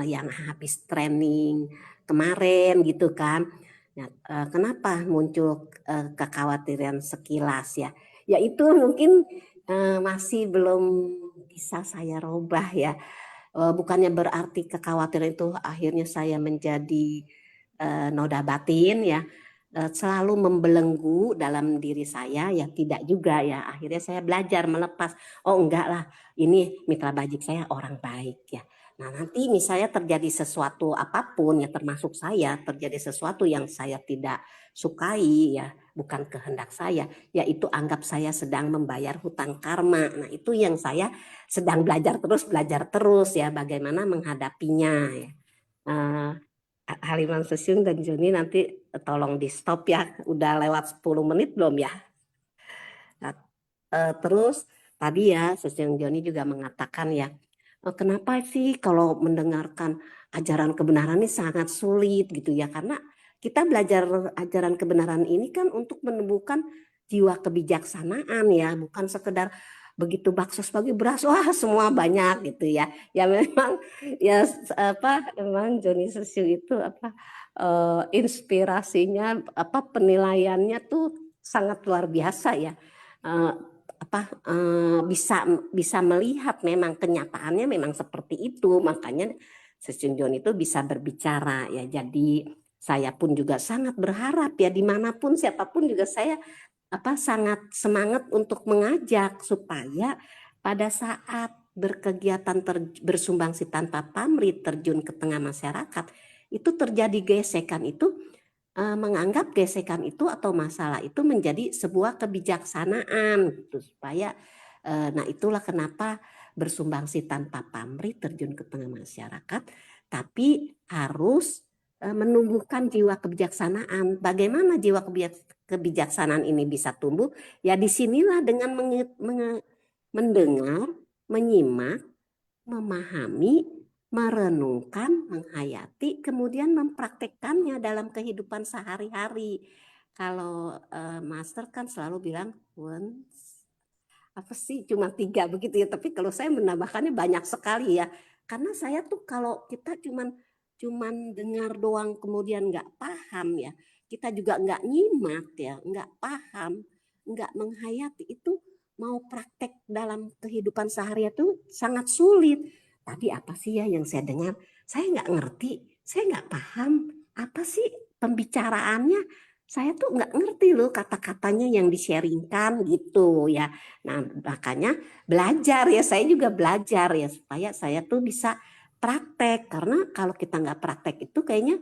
[SPEAKER 5] yang habis training kemarin gitu kan. Nah, kenapa muncul kekhawatiran sekilas ya? Ya itu mungkin masih belum bisa saya rubah ya. Bukannya berarti kekhawatiran itu akhirnya saya menjadi noda batin ya, selalu membelenggu dalam diri saya ya, tidak juga ya. Akhirnya saya belajar melepas, oh enggak lah, ini mitra bajik saya orang baik ya. Nah, nanti misalnya terjadi sesuatu apapun ya, termasuk saya terjadi sesuatu yang saya tidak sukai ya, bukan kehendak saya, yaitu anggap saya sedang membayar hutang karma. Nah, itu yang saya sedang belajar terus ya, bagaimana menghadapinya ya. Haliman Sesiung dan Joni nanti tolong di stop ya, udah lewat 10 menit belum ya. Nah, terus tadi ya Sesiung Joni juga mengatakan ya, kenapa sih kalau mendengarkan ajaran kebenaran ini sangat sulit gitu ya, karena kita belajar ajaran kebenaran ini kan untuk menumbuhkan jiwa kebijaksanaan ya, bukan sekedar begitu bakso sebagai beras, wah semua banyak gitu ya. Ya memang ya memang Joni Sesiu itu inspirasinya penilaiannya tuh sangat luar biasa ya. Eh, bisa bisa melihat memang kenyataannya memang seperti itu, makanya Sesiun Jon itu bisa berbicara ya. Jadi saya pun juga sangat berharap ya dimanapun siapapun juga saya sangat semangat untuk mengajak supaya pada saat berkegiatan bersumbangsi tanpa pamrih terjun ke tengah masyarakat itu terjadi gesekan itu, menganggap gesekan itu atau masalah itu menjadi sebuah kebijaksanaan gitu supaya nah itulah kenapa bersumbangsi tanpa pamrih terjun ke tengah masyarakat tapi harus menumbuhkan jiwa kebijaksanaan. Bagaimana jiwa kebijaksanaan ini bisa tumbuh? Ya disinilah dengan mendengar, menyimak, memahami, merenungkan, menghayati, kemudian mempraktekkannya dalam kehidupan sehari-hari. Kalau Master kan selalu bilang once apa sih cuma 3 begitu ya, tapi kalau saya menambahkannya banyak sekali ya, karena saya tuh kalau kita cuman cuman dengar doang kemudian nggak paham ya, kita juga nggak nyimak ya, nggak paham, nggak menghayati itu mau praktek dalam kehidupan sehari itu sangat sulit. Tadi apa sih ya yang saya dengar? Saya nggak ngerti, saya nggak paham apa sih pembicaraannya. Saya tuh nggak ngerti loh kata-katanya yang di-sharingkan gitu ya. Nah, makanya belajar ya, saya juga belajar ya supaya saya tuh bisa praktek. Karena kalau kita nggak praktek itu kayaknya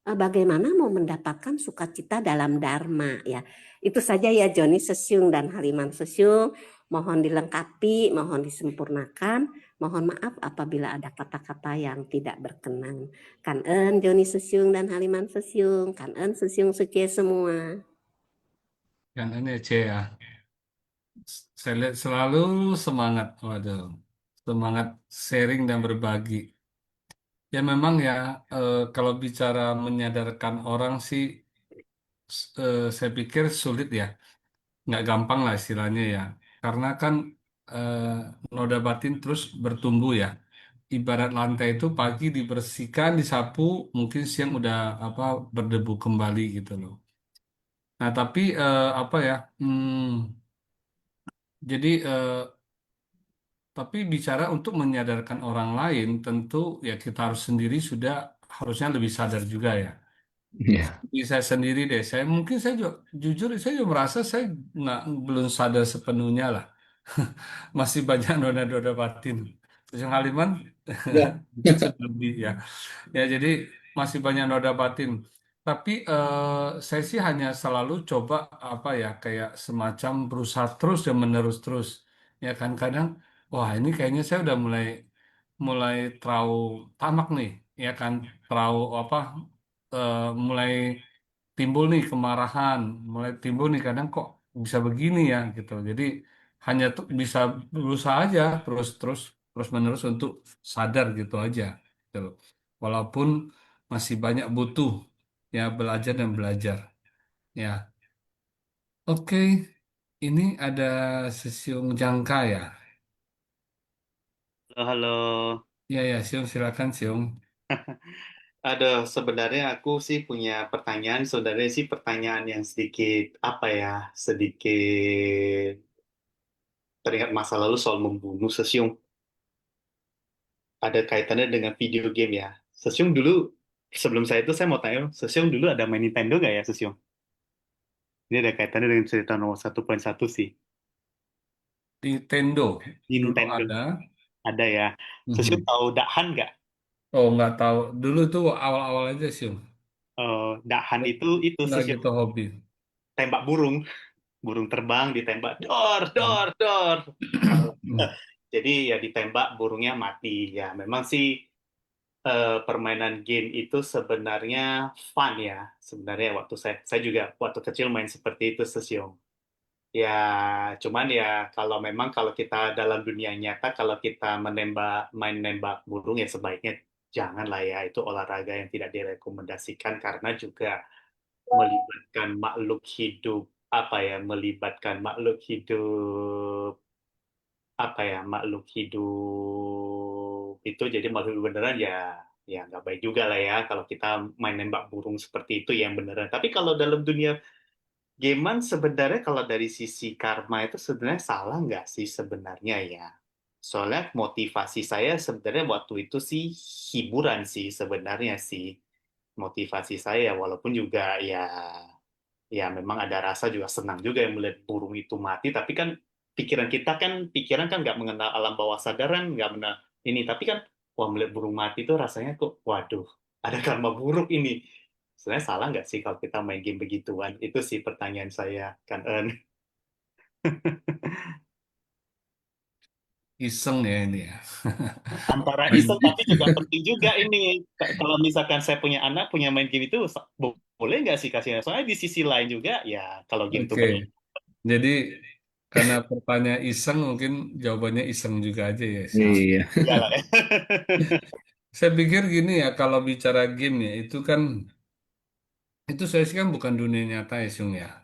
[SPEAKER 5] bagaimana mau mendapatkan sukacita dalam Dharma ya. Itu saja ya Joni Sesiung dan Haliman Sesiung. Mohon dilengkapi, mohon disempurnakan. Mohon maaf apabila ada kata-kata yang tidak berkenan. Kan Joni Sesiung dan Haliman Sesiung. Kan Sesiung Suci semua.
[SPEAKER 2] Kan ini C ya. Saya lihat selalu semangat, waduh, semangat sharing dan berbagi. Ya memang ya, kalau bicara menyadarkan orang sih, saya pikir sulit ya, nggak gampang lah istilahnya ya. Karena kan eh, noda batin terus bertumbuh ya. Ibarat lantai itu pagi dibersihkan, disapu, mungkin siang udah apa berdebu kembali gitu loh. Nah tapi apa ya? Jadi tapi bicara untuk menyadarkan orang lain, tentu ya kita harus sendiri sudah harusnya lebih sadar juga ya.
[SPEAKER 4] Ya.
[SPEAKER 2] Di saya sendiri deh, saya mungkin saya juga jujur saya juga merasa saya nggak belum sadar sepenuhnya lah. Masih banyak noda-noda batin. Terus yang Haliman
[SPEAKER 4] Ya.
[SPEAKER 2] mungkin sudah lebih ya. Ya jadi masih banyak noda batin. Tapi saya sih hanya selalu coba apa ya kayak semacam berusaha terus dan menerus terus. Ya kan kadang wah ini kayaknya saya udah mulai mulai terlalu tamak nih, ya kan terlalu apa mulai timbul nih kemarahan, mulai timbul nih kadang kok bisa begini ya gitu. Jadi hanya tuh bisa berusaha aja terus terus terus menerus untuk sadar gitu aja. Gitu loh. Walaupun masih banyak butuh ya belajar dan belajar. Ya, oke. Ini ada Sesiung Jangka ya.
[SPEAKER 6] Halo, halo.
[SPEAKER 2] Ya ya, Siung silakan Siung.
[SPEAKER 6] Aduh, sebenarnya aku sih punya pertanyaan. Sebenarnya sih pertanyaan yang sedikit apa ya, sedikit teringat masa lalu soal membunuh Sesiung. Ada kaitannya dengan video game ya. Sesiung dulu, sebelum saya itu saya mau tanya, Sesiung dulu ada main Nintendo nggak ya Sesiung? Ini ada kaitannya dengan cerita nomor 1.1 sih.
[SPEAKER 2] Nintendo dulu
[SPEAKER 6] Nintendo
[SPEAKER 2] ada.
[SPEAKER 6] ada ya. Sesiung
[SPEAKER 2] Mhm.
[SPEAKER 6] tahu Dahan nggak?
[SPEAKER 2] Oh nggak tahu. Dulu tuh awal-awal aja Siung.
[SPEAKER 6] Dahan itu
[SPEAKER 2] Nggak
[SPEAKER 6] Sesiung
[SPEAKER 2] gitu hobi.
[SPEAKER 6] tembak burung, burung terbang ditembak, dor,
[SPEAKER 2] Hmm.
[SPEAKER 6] dor, dor. Kalau
[SPEAKER 2] Hmm.
[SPEAKER 6] jadi ya ditembak burungnya mati. Ya memang sih permainan game itu sebenarnya fun ya. Sebenarnya waktu saya juga waktu kecil main seperti itu Sesiong. Ya cuman ya kalau memang kalau kita dalam dunia nyata kalau kita main nembak burung ya sebaiknya janganlah ya. Itu olahraga yang tidak direkomendasikan karena juga melibatkan makhluk hidup apa ya melibatkan makhluk hidup apa ya, makhluk hidup itu jadi makhluk hidup beneran ya nggak baik juga lah ya kalau kita main nembak burung seperti itu yang beneran. Tapi kalau dalam dunia gamean sebenarnya kalau dari sisi karma itu sebenarnya salah nggak sih sebenarnya ya? Soalnya motivasi saya sebenarnya waktu itu sih hiburan sih sebenarnya sih motivasi saya, walaupun juga ya memang ada rasa juga senang juga yang melihat burung itu mati, tapi kan pikiran kan nggak mengenal alam bawah sadar kan nggak mengenal ini, tapi kan wah melihat burung mati itu rasanya kok waduh ada karma buruk ini. Sebenarnya salah nggak sih kalau kita main game begituan? Itu sih pertanyaan saya, kan En.
[SPEAKER 2] Iseng ya ini ya.
[SPEAKER 6] Antara
[SPEAKER 2] Main
[SPEAKER 6] iseng tapi juga penting juga ini. Kalau misalkan saya punya anak punya main game itu boleh nggak sih kasih? Soalnya di sisi lain juga ya kalau game itu
[SPEAKER 2] Oke, jadi karena pertanyaan iseng mungkin jawabannya iseng juga aja ya, Xiong.
[SPEAKER 4] Iya.
[SPEAKER 6] berjalan ya.
[SPEAKER 2] Saya pikir gini ya, kalau bicara game ya, itu saya sih kan bukan dunia nyata ya, Xiong ya.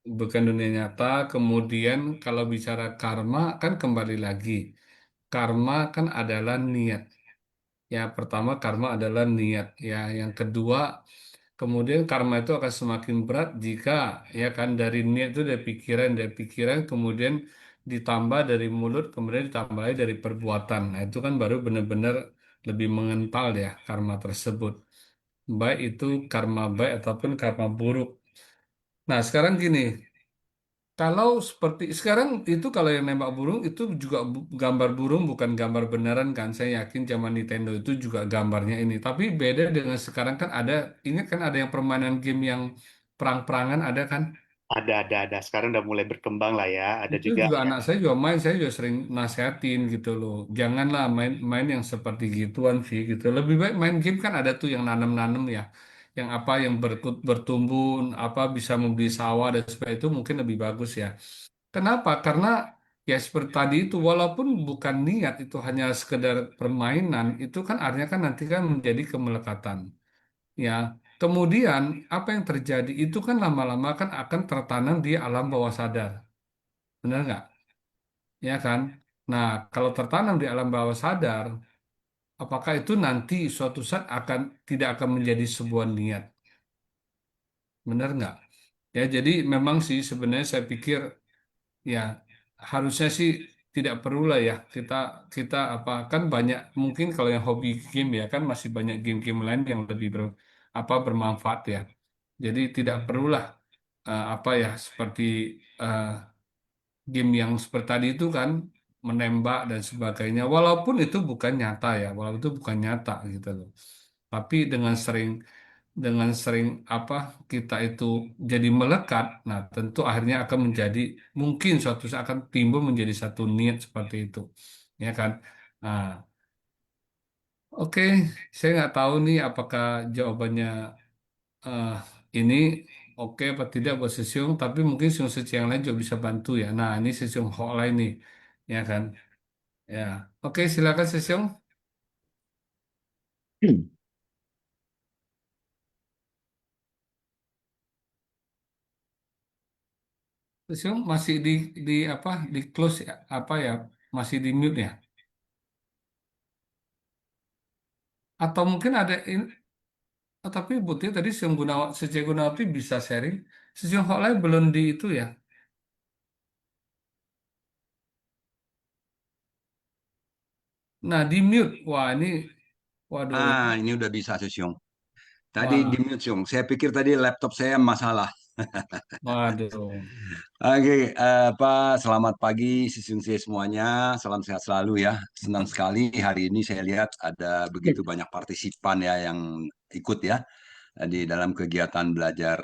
[SPEAKER 2] Bukan dunia nyata, kemudian kalau bicara karma kan kembali lagi. Karma kan adalah niat. Ya, pertama karma adalah niat. Ya, yang kedua, kemudian karma itu akan semakin berat jika ya kan dari niat itu dari pikiran, kemudian ditambah dari mulut, kemudian ditambah lagi dari perbuatan. Nah, itu kan baru benar-benar lebih mengental ya karma tersebut. Baik itu karma baik ataupun karma buruk. Nah, sekarang gini, kalau seperti sekarang itu kalau yang nembak burung itu juga gambar burung bukan gambar beneran kan? Saya yakin zaman Nintendo itu juga gambarnya ini. Tapi beda dengan sekarang kan ada, ingat kan ada yang permainan game yang perang-perangan ada kan?
[SPEAKER 6] Ada. Sekarang udah mulai berkembang lah ya. Ada
[SPEAKER 2] Itu
[SPEAKER 6] juga
[SPEAKER 2] juga
[SPEAKER 6] ya.
[SPEAKER 2] anak saya juga main, saya juga sering nasehatin gitu loh. Janganlah main yang seperti gituan sih gitu. Lebih baik main game kan ada tuh yang nanam-nanam ya. Yang apa yang bertumbuh, apa bisa membeli sawah dan sebagainya itu mungkin lebih bagus ya. Kenapa? Karena ya seperti tadi itu walaupun bukan niat itu hanya sekedar permainan itu kan artinya kan nanti kan menjadi kemelekatan. Ya. Kemudian apa yang terjadi itu kan lama-lama kan akan tertanam di alam bawah sadar. Benar nggak? Ya kan? Nah, kalau tertanam di alam bawah sadar, apakah itu nanti suatu saat tidak akan menjadi sebuah niat? Benar nggak? Ya, jadi memang sih sebenarnya saya pikir ya harusnya sih tidak perlu lah ya kita kita apa kan banyak mungkin kalau yang hobi game ya kan masih banyak game-game lain yang lebih bermanfaat ya. Jadi tidak perlulah apa ya seperti eh, game yang seperti tadi itu kan menembak dan sebagainya walaupun itu bukan nyata ya walaupun itu bukan nyata gitu loh. Tapi dengan sering apa kita itu jadi melekat, nah tentu akhirnya akan menjadi mungkin suatu saat akan timbul menjadi satu niat seperti itu, ya kan? Nah, oke, saya nggak tahu nih apakah jawabannya eh, ini oke apa tidak buat Sesiung, tapi mungkin Siung Seci yang lain juga bisa bantu ya. Nah, ini Sesiung hotline nih, ya kan? Ya, oke silakan Sesiung. Sesiung masih di apa di close ya, apa ya masih di mute ya? Atau mungkin ada oh, tapi buktinya tadi Sejak Gunawan bisa sharing. Sejauh hal lain belum di itu ya. Nah, di mute. Wah, ini waduh.
[SPEAKER 7] Ini udah bisa sih, Syung. Tadi di
[SPEAKER 2] Wah,
[SPEAKER 7] mute, Syung. Saya pikir tadi laptop saya masalah.
[SPEAKER 2] waduh.
[SPEAKER 7] Oke, selamat pagi, sisungsi semuanya. Salam sehat selalu ya. Senang sekali hari ini saya lihat ada begitu banyak partisipan ya yang ikut ya di dalam kegiatan belajar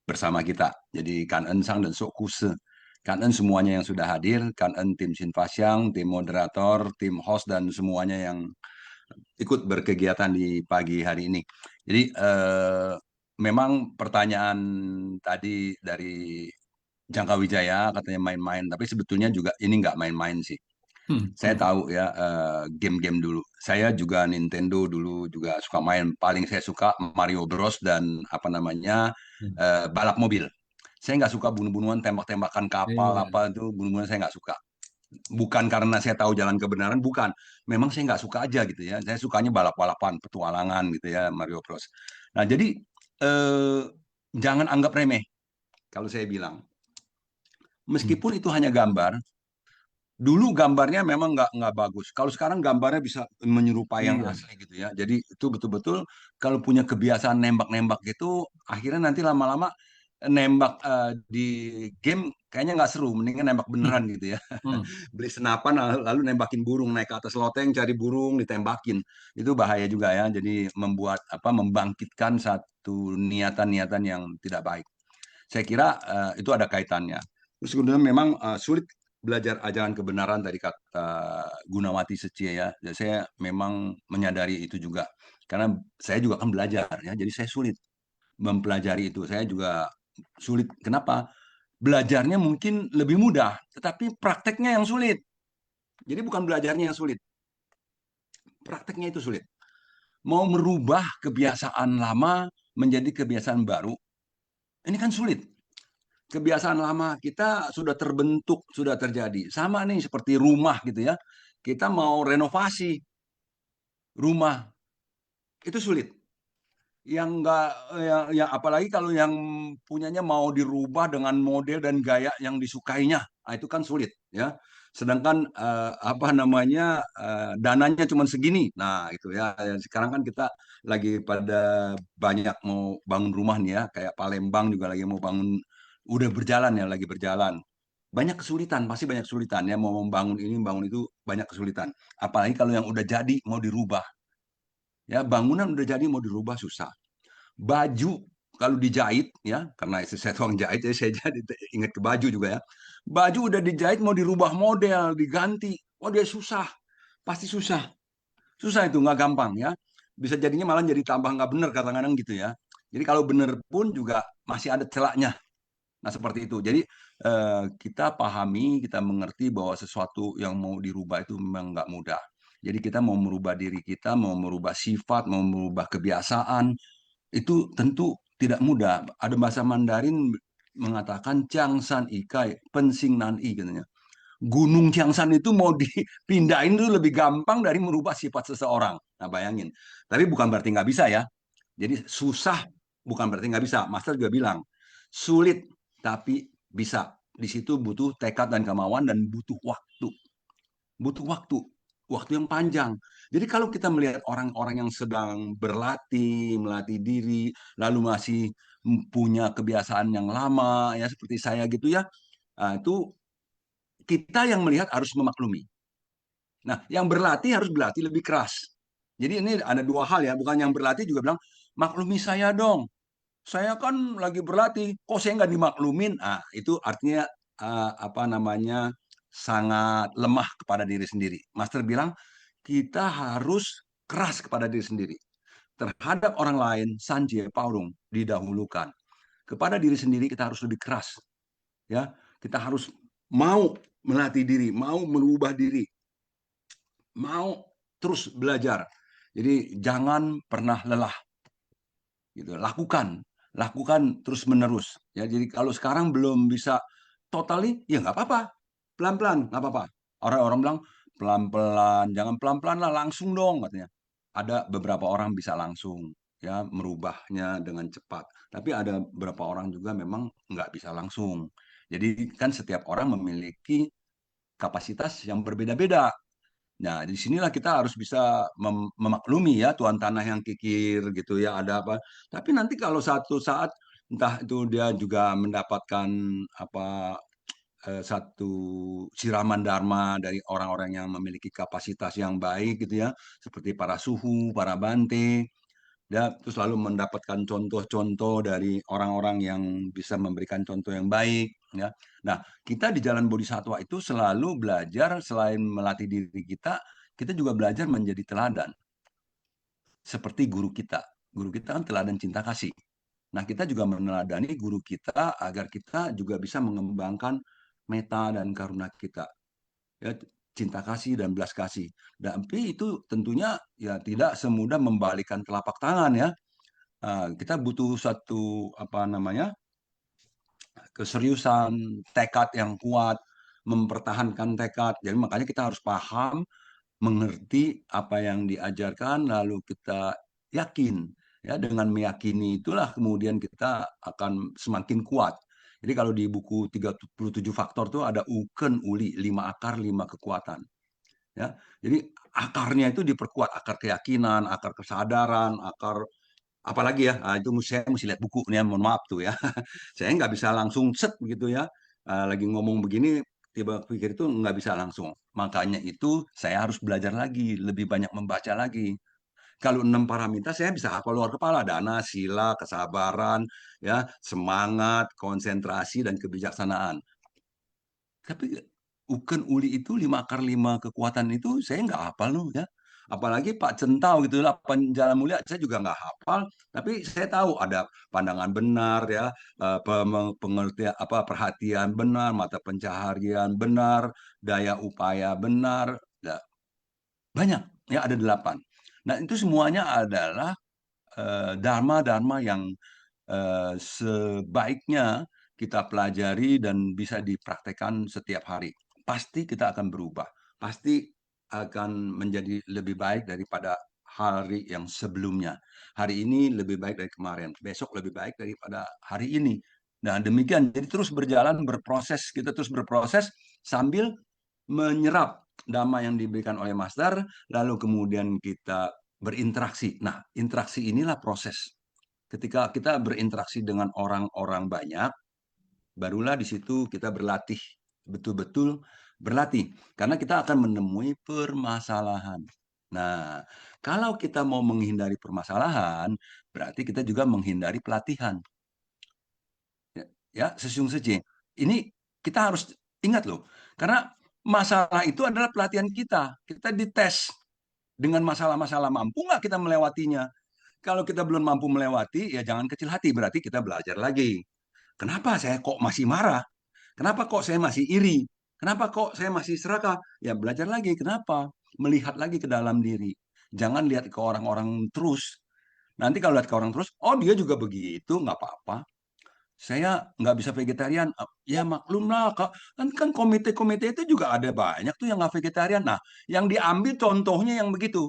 [SPEAKER 7] bersama kita. Jadi Kan Ensang dan Sok Kuse. Kan En semuanya yang sudah hadir, Kan En tim Sinfasyang, tim moderator, tim host dan semuanya yang ikut berkegiatan di pagi hari ini. Jadi memang pertanyaan tadi dari Jangka Wijaya katanya main-main, tapi sebetulnya juga ini nggak main-main sih.
[SPEAKER 2] Hmm,
[SPEAKER 7] Saya
[SPEAKER 2] hmm,
[SPEAKER 7] tahu ya game-game dulu. Saya juga Nintendo dulu juga suka main. Paling saya suka Mario Bros dan apa namanya
[SPEAKER 2] hmm.
[SPEAKER 7] balap mobil. Saya nggak suka bunuh-bunuhan, tembak-tembakan kapal
[SPEAKER 2] Iya.
[SPEAKER 7] apa itu bunuh-bunuhan saya nggak suka. Bukan karena saya tahu jalan kebenaran, bukan. Memang saya nggak suka aja gitu ya. Saya sukanya balap-balapan, petualangan gitu ya, Mario Bros. Nah, jadi eh, jangan anggap remeh kalau saya bilang. Meskipun itu hanya gambar, dulu gambarnya memang nggak bagus. Kalau sekarang gambarnya bisa menyerupai yang
[SPEAKER 2] Iya.
[SPEAKER 7] asli gitu ya. Jadi itu betul-betul kalau punya kebiasaan nembak-nembak gitu, akhirnya nanti lama-lama nembak di game kayaknya nggak seru. Mendingan nembak beneran gitu ya.
[SPEAKER 2] Hmm.
[SPEAKER 7] Beli senapan lalu nembakin burung, naik ke atas loteng cari burung ditembakin. Itu bahaya juga ya. Jadi membuat apa, membangkitkan satu niatan-niatan yang tidak baik. Saya kira itu ada kaitannya. Terus kemudian memang sulit belajar ajaran kebenaran dari kata Gunawati Setia ya. Dan saya memang menyadari itu juga. Karena saya juga kan belajar ya. Jadi saya sulit mempelajari itu. Saya juga sulit. Kenapa? Belajarnya mungkin lebih mudah, tetapi prakteknya yang sulit. Jadi bukan belajarnya yang sulit, prakteknya itu sulit. Mau merubah kebiasaan lama menjadi kebiasaan baru, ini kan sulit. Kebiasaan lama kita sudah terbentuk, sudah terjadi. Sama nih seperti rumah gitu ya. Kita mau renovasi rumah, itu sulit. Yang enggak ya apalagi kalau yang punyanya mau dirubah dengan model dan gaya yang disukainya, nah, itu kan sulit ya. Sedangkan apa namanya dananya cuma segini. Nah, itu ya. Sekarang kan kita lagi pada banyak mau bangun rumah nih ya, kayak Palembang juga lagi mau bangun, udah berjalan ya, lagi berjalan. Banyak kesulitan, pasti banyak kesulitan ya, mau membangun ini, membangun itu banyak kesulitan. Apalagi kalau yang udah jadi mau dirubah. Ya, bangunan udah jadi mau dirubah susah. Baju kalau dijahit ya, karena istri saya tukang jahit ya, saya jadi ingat ke baju juga ya. Baju udah dijahit mau dirubah model, diganti, oh dia susah, pasti susah. Susah itu, nggak gampang ya. Bisa jadinya malah jadi tambah nggak bener kadang-kadang gitu ya. Jadi kalau bener pun juga masih ada celaknya. Nah, seperti itu. Jadi kita pahami, kita mengerti bahwa sesuatu yang mau dirubah itu memang nggak mudah. Jadi kita mau merubah diri kita, mau merubah sifat, mau merubah kebiasaan, itu tentu tidak mudah. Ada bahasa Mandarin mengatakan Changsan Ikai, Pensing Nan I katanya. Gunung Changsan itu mau dipindahin itu lebih gampang dari merubah sifat seseorang. Nah, bayangin. Tapi bukan berarti nggak bisa ya. Jadi susah bukan berarti nggak bisa. Master juga bilang, sulit tapi bisa. Di situ butuh tekad dan kemauan dan butuh waktu. Butuh waktu yang panjang. Jadi kalau kita melihat orang-orang yang sedang berlatih, melatih diri, lalu masih punya kebiasaan yang lama, ya seperti saya gitu ya, itu kita yang melihat harus memaklumi. Nah, yang berlatih harus berlatih lebih keras. Jadi ini ada dua hal ya, bukan yang berlatih juga bilang, maklumi saya dong. Saya kan lagi berlatih, kok saya nggak dimaklumin? Ah, itu artinya apa namanya, sangat lemah kepada diri sendiri. Master bilang kita harus keras kepada diri sendiri. Terhadap orang lain, Sanje Paurung didahulukan. Kepada diri sendiri kita harus lebih keras. Ya, kita harus mau melatih diri, mau merubah diri, mau terus belajar. Jadi jangan pernah lelah. Gitu. Lakukan terus menerus. Ya, jadi kalau sekarang belum bisa totally, ya nggak apa-apa, pelan-pelan nggak apa-apa. Orang-orang bilang pelan-pelan, jangan pelan-pelan lah, langsung dong katanya. Ada beberapa orang bisa langsung ya merubahnya dengan cepat, tapi ada beberapa orang juga memang nggak bisa langsung. Jadi kan setiap orang memiliki kapasitas yang berbeda-beda. Nah, di sinilah kita harus bisa memaklumi ya tuan tanah yang kikir gitu ya, ada apa. Tapi nanti kalau satu saat entah itu dia juga mendapatkan apa satu siraman dharma dari orang-orang yang memiliki kapasitas yang baik gitu ya, seperti para suhu, para bante, ya, terus lalu mendapatkan contoh-contoh dari orang-orang yang bisa memberikan contoh yang baik ya. Nah, kita di jalan bodhisattva itu selalu belajar, selain melatih diri kita juga belajar menjadi teladan. Seperti guru kita. Guru kita kan teladan cinta kasih. Nah, kita juga meneladani guru kita agar kita juga bisa mengembangkan meta dan karuna kita. Ya, cinta kasih dan belas kasih. Tapi itu tentunya ya tidak semudah membalikan telapak tangan ya. Kita butuh satu apa namanya keseriusan, tekad yang kuat, mempertahankan tekad. Jadi makanya kita harus paham, mengerti apa yang diajarkan, lalu kita yakin. Ya, dengan meyakini itulah kemudian kita akan semakin kuat. Jadi kalau di buku 37 faktor tuh ada uken uli, 5 akar, 5 kekuatan. Ya, jadi akarnya itu diperkuat, akar keyakinan, akar kesadaran, akar apalagi ya, itu saya mesti lihat buku nih, mohon maaf tuh ya. Saya nggak bisa langsung set begitu ya. Lagi ngomong begini, tiba pikir itu nggak bisa langsung. Makanya itu saya harus belajar lagi, lebih banyak membaca lagi. Kalau 6 parameter saya bisa hafal luar kepala, dana, sila, kesabaran, ya, semangat, konsentrasi, dan kebijaksanaan. Tapi uken uli itu 5 akar 5 kekuatan itu saya nggak hafal loh ya. Apalagi Pak Centau gitu, 8 jalan mulia saya juga nggak hafal. Tapi saya tahu ada pandangan benar ya, pengertian apa perhatian benar, mata pencaharian benar, daya upaya benar, ya, banyak ya ada 8. Nah itu semuanya adalah dharma-dharma yang sebaiknya kita pelajari dan bisa dipraktekkan setiap hari. Pasti kita akan berubah. Pasti akan menjadi lebih baik daripada hari yang sebelumnya. Hari ini lebih baik dari kemarin. Besok lebih baik daripada hari ini. Nah, demikian. Jadi terus berjalan, berproses. Kita terus berproses sambil menyerap dhamma yang diberikan oleh master, lalu kemudian kita berinteraksi. Nah, interaksi inilah proses. Ketika kita berinteraksi dengan orang-orang banyak, barulah di situ kita berlatih, betul-betul berlatih. Karena kita akan menemui permasalahan. Nah, kalau kita mau menghindari permasalahan, berarti kita juga menghindari pelatihan. Ya, sesiung seje. Ini kita harus ingat loh, karena masalah itu adalah pelatihan kita. Kita dites dengan masalah-masalah, mampu nggak kita melewatinya. Kalau kita belum mampu melewati, ya jangan kecil hati, berarti kita belajar lagi. Kenapa saya kok masih marah? Kenapa kok saya masih iri? Kenapa kok saya masih serakah? Ya belajar lagi, kenapa? Melihat lagi ke dalam diri. Jangan lihat ke orang-orang terus. Nanti kalau lihat ke orang terus, oh dia juga begitu, nggak apa-apa. Saya nggak bisa vegetarian. Ya maklum lah, Kak. Kan komite-komite itu juga ada banyak tuh yang nggak vegetarian. Nah, yang diambil contohnya yang begitu.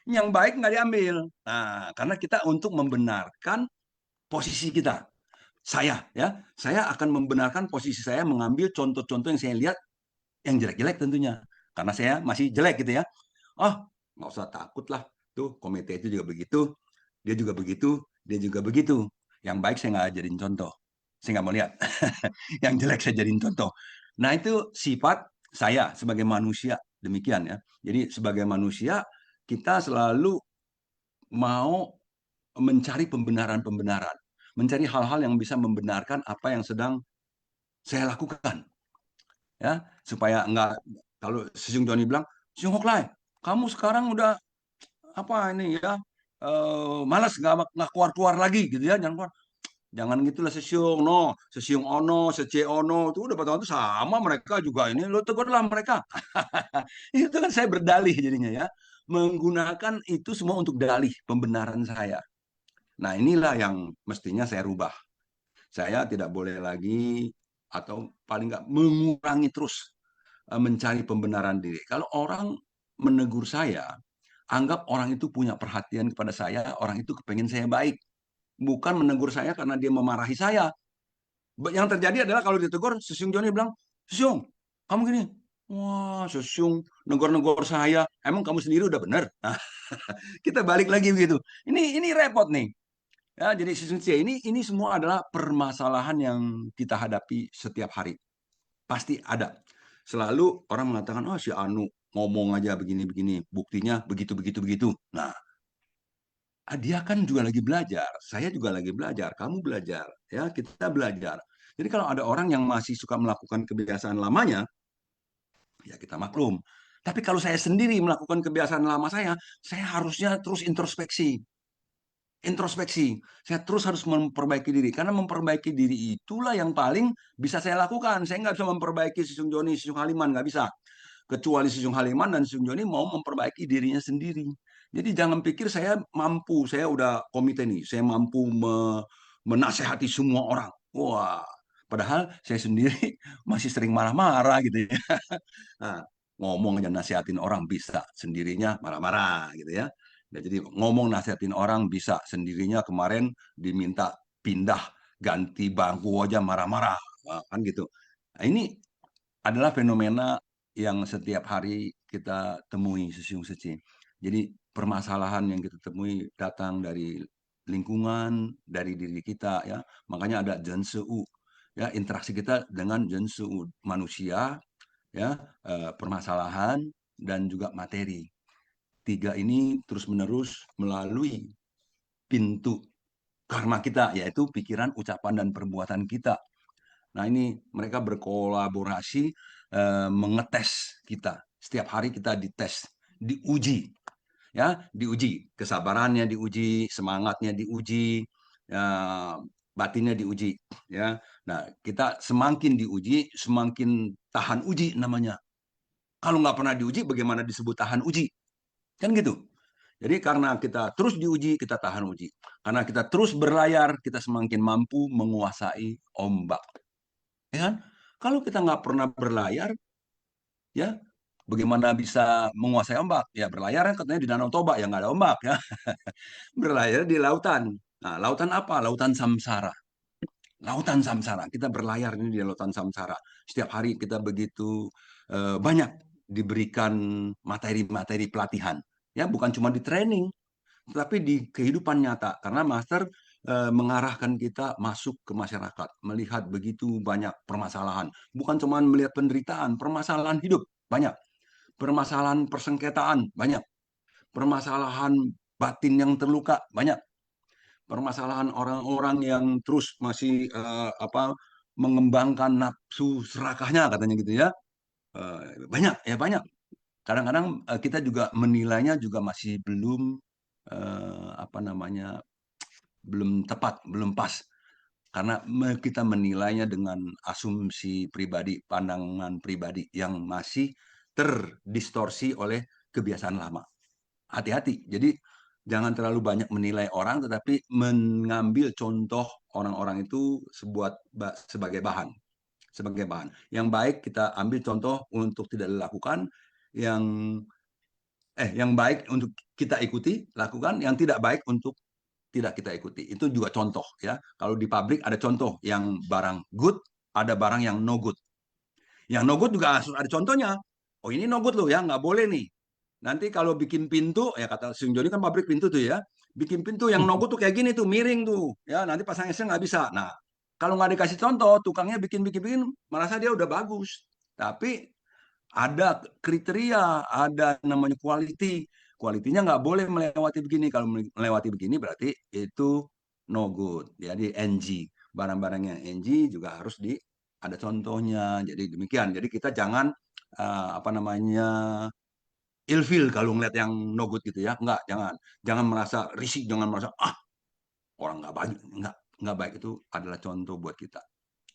[SPEAKER 7] Yang baik nggak diambil. Nah, karena kita untuk membenarkan posisi kita. Saya akan membenarkan posisi saya, mengambil contoh-contoh yang saya lihat yang jelek-jelek tentunya. Karena saya masih jelek gitu ya. Oh, nggak usah takut lah. Tuh, komite itu juga begitu. Dia juga begitu. Dia juga begitu. Yang baik saya nggak jadiin contoh. Saya nggak mau lihat. Yang jelek saya jadiin contoh. Nah, itu sifat saya sebagai manusia. Demikian ya. Jadi sebagai manusia, kita selalu mau mencari pembenaran-pembenaran. Mencari hal-hal yang bisa membenarkan apa yang sedang saya lakukan. Ya, supaya enggak, kalau Sejong Joni bilang, Sejong Hoklai, kamu sekarang udah apa ini ya, malas nggak keluar-keluar lagi gitu ya, jangan keluar. Jangan gitulah Sesiung, no, Sesiung ono, Sece ono, itu udah pada waktu sama mereka juga ini, lo tegurlah mereka. Itu kan saya berdalih jadinya ya, menggunakan itu semua untuk dalih pembenaran saya. Nah inilah yang mestinya saya rubah. Saya tidak boleh lagi atau paling nggak mengurangi terus mencari pembenaran diri. Kalau orang menegur saya, anggap orang itu punya perhatian kepada saya, orang itu kepengen saya baik. Bukan menegur saya karena dia memarahi saya. Yang terjadi adalah kalau ditegur, Sesiung Joni bilang, Sesiung, kamu gini. Wah, Sesiung, negor-negor saya. Emang kamu sendiri udah benar? Nah, kita balik lagi begitu. Ini repot nih. Ya, jadi ini semua adalah permasalahan yang kita hadapi setiap hari. Pasti ada. Selalu orang mengatakan, oh si Anu ngomong aja begini-begini, buktinya begitu-begitu-begitu. Nah, dia kan juga lagi belajar, saya juga lagi belajar, kamu belajar, ya kita belajar. Jadi kalau ada orang yang masih suka melakukan kebiasaan lamanya, ya kita maklum. Tapi kalau saya sendiri melakukan kebiasaan lama saya harusnya terus introspeksi. Introspeksi. Saya terus harus memperbaiki diri. Karena memperbaiki diri itulah yang paling bisa saya lakukan. Saya nggak bisa memperbaiki Sejong Joni, Sejong Haliman. Nggak bisa. Kecuali Sejong Haliman dan Sejong Joni mau memperbaiki dirinya sendiri. Jadi jangan pikir saya mampu. Saya udah komite nih. Saya mampu menasehati semua orang. Wah, Padahal saya sendiri masih sering marah-marah gitu ya. Nah, ngomong aja nasihatin orang bisa, sendirinya marah-marah gitu ya. Nah, jadi ngomong nasihatin orang bisa, sendirinya kemarin diminta pindah ganti bangku aja marah-marah. Nah, kan gitu. Nah, ini adalah fenomena yang setiap hari kita temui Siung Seci. Jadi permasalahan yang kita temui datang dari lingkungan, dari diri kita ya. Makanya ada Zhensu ya, interaksi kita dengan Zhensu manusia ya, permasalahan dan juga materi. Tiga ini terus-menerus melalui pintu karma kita, yaitu pikiran, ucapan, dan perbuatan kita. Nah, ini mereka berkolaborasi mengetes kita. Setiap hari kita dites, diuji, ya, diuji. Kesabarannya diuji, semangatnya diuji, ya, batinnya diuji, ya. Nah, kita semakin diuji, semakin tahan uji namanya. Kalau nggak pernah diuji, bagaimana disebut tahan uji? Kan gitu. Jadi karena kita terus diuji, kita tahan uji. Karena kita terus berlayar, kita semakin mampu menguasai ombak. Ya kan? Kalau kita nggak pernah berlayar, ya bagaimana bisa menguasai ombak? Ya berlayar kan katanya di Danau Toba, ya nggak ada ombak ya. Berlayar di lautan. Nah, lautan apa? Lautan samsara. Lautan samsara. Kita berlayar ini di lautan samsara. Setiap hari kita begitu banyak diberikan materi-materi pelatihan. Ya, bukan cuma di training, tetapi di kehidupan nyata. Karena master mengarahkan kita masuk ke masyarakat, melihat begitu banyak permasalahan. Bukan cuma melihat penderitaan, permasalahan hidup banyak, permasalahan persengketaan banyak, permasalahan batin yang terluka banyak, permasalahan orang-orang yang terus masih mengembangkan nafsu serakahnya katanya gitu ya. Banyak ya banyak. Kadang-kadang kita juga menilainya juga masih belum apa namanya, belum tepat, belum pas. Karena kita menilainya dengan asumsi pribadi, pandangan pribadi yang masih terdistorsi oleh kebiasaan lama. Hati-hati. Jadi jangan terlalu banyak menilai orang, tetapi mengambil contoh orang-orang itu sebagai bahan. Sebagai bahan. Yang baik kita ambil contoh untuk tidak dilakukan, yang yang baik untuk kita ikuti, lakukan, yang tidak baik untuk tidak kita ikuti. Itu juga contoh ya. Kalau di pabrik ada contoh yang barang good, ada barang yang no good. Yang no good juga harus ada contohnya. Oh ini no good loh ya, nggak boleh nih. Nanti kalau bikin pintu, ya kata Sung Joni kan pabrik pintu tuh ya, bikin pintu yang no good tuh kayak gini tuh, miring tuh. Ya nanti pasang esnya nggak bisa. Nah, kalau nggak dikasih contoh, tukangnya bikin-bikin, merasa dia udah bagus. Tapi ada kriteria, ada namanya quality. Kualitinya nggak boleh melewati begini. Kalau melewati begini berarti itu no good. Jadi NG. Barang-barang yang NG juga harus ada contohnya. Jadi demikian. Jadi kita jangan apa namanya ilfil kalau ngeliat yang no good gitu ya. Enggak, jangan. Jangan merasa risih, jangan merasa orang nggak baik, nggak baik. Itu adalah contoh buat kita.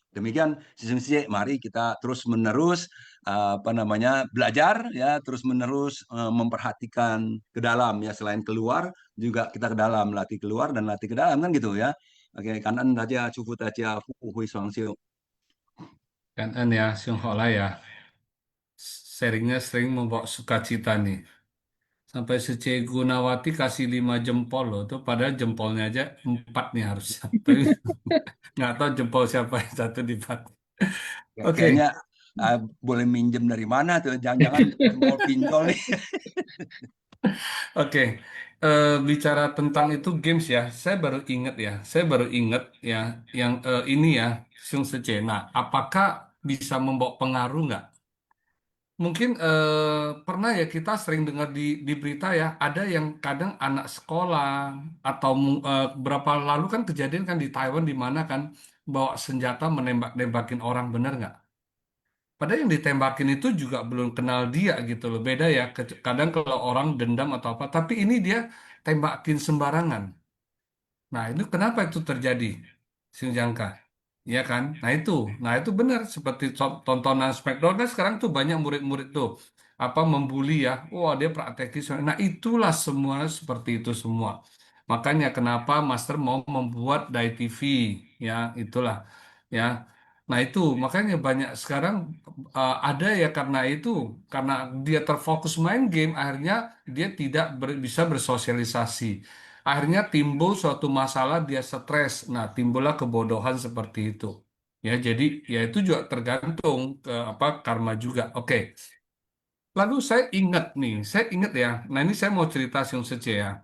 [SPEAKER 7] Demikian sisi mari kita terus menerus apa namanya belajar ya, terus menerus memperhatikan ke dalam ya, selain keluar juga kita ke dalam, latih keluar dan latih ke dalam kan gitu ya. Oke, kanan saja cukup aja hui suang siu.
[SPEAKER 2] Kan ya, Sung Hola ya, sharingnya sering membawa sukacita nih. Sampai si C. Gunawati kasih 5 jempol loh, tuh padahal jempolnya aja 4 nih harusnya. Tapi nggak tahu jempol siapa yang satu dipakai. Oke,
[SPEAKER 7] Kayaknya boleh minjem dari mana tuh, jangan-jangan jempol pinjol nih.
[SPEAKER 2] oke. Bicara tentang itu games ya, saya baru ingat ya, yang ini ya, Sung Secena. Apakah bisa membawa pengaruh nggak? Mungkin pernah ya kita sering dengar di berita ya, ada yang kadang anak sekolah atau berapa lalu kan kejadian kan di Taiwan di mana kan bawa senjata menembak-nembakin orang, bener nggak? Padahal yang ditembakin itu juga belum kenal dia gitu loh. Beda ya, kadang kalau orang dendam atau apa, tapi ini dia tembakin sembarangan. Nah, itu kenapa itu terjadi? Sing Jangka. Iya kan? Nah itu benar seperti tontonan Smackdown kan sekarang tuh banyak murid-murid tuh apa membuli ya. Wah, dia praktekis. Nah, itulah semua seperti itu semua. Makanya kenapa Master mau membuat Dai TV ya, itulah ya. Nah itu makanya banyak sekarang ada ya karena dia terfokus main game, akhirnya dia tidak bisa bersosialisasi. Akhirnya timbul suatu masalah, dia stres. Nah, timbullah kebodohan seperti itu. Ya, jadi ya itu juga tergantung ke apa karma juga. Oke. Lalu saya ingat ya. Nah, ini saya mau cerita Siung Sece ya.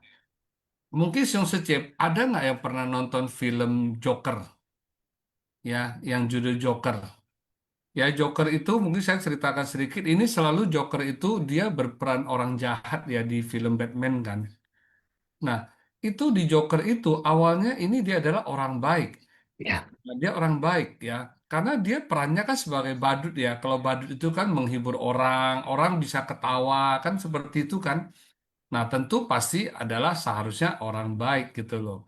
[SPEAKER 2] Mungkin Siung Sece ada nggak yang pernah nonton film Joker ya, yang judul Joker? Ya, Joker itu mungkin saya ceritakan sedikit. Ini selalu Joker itu dia berperan orang jahat ya di film Batman kan. Nah, itu di Joker itu awalnya ini dia adalah orang baik.
[SPEAKER 4] Ya,
[SPEAKER 2] Nah, dia orang baik ya. Karena dia perannya kan sebagai badut ya. Kalau badut itu kan menghibur orang, orang bisa ketawa kan seperti itu kan. Nah, tentu pasti adalah seharusnya orang baik gitu loh.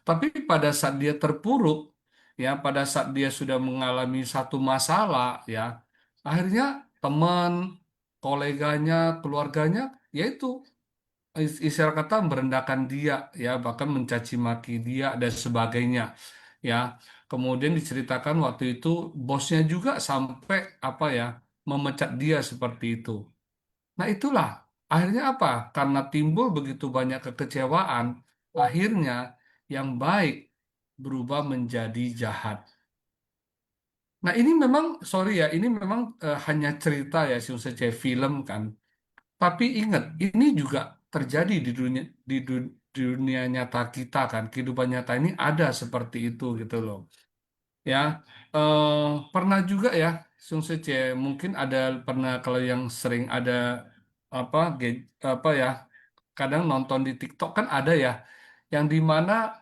[SPEAKER 2] Tapi pada saat dia terpuruk, ya, pada saat dia sudah mengalami satu masalah, ya, akhirnya teman, koleganya, keluarganya, yaitu istilah kata merendahkan dia, ya, bahkan mencaci maki dia dan sebagainya, ya. Kemudian diceritakan waktu itu bosnya juga sampai apa ya, memecat dia seperti itu. Nah, itulah akhirnya apa? Karena timbul begitu banyak kekecewaan, akhirnya yang baik berubah menjadi jahat. Nah, ini memang, sorry ya, ini memang hanya cerita ya, Sece film kan. Tapi ingat, ini juga terjadi di dunia nyata kita kan. Kehidupan nyata ini ada seperti itu gitu loh. Ya, eh, pernah juga ya, Sece, mungkin ada pernah kalau yang sering ada apa, apa ya, kadang nonton di TikTok kan ada ya, yang di mana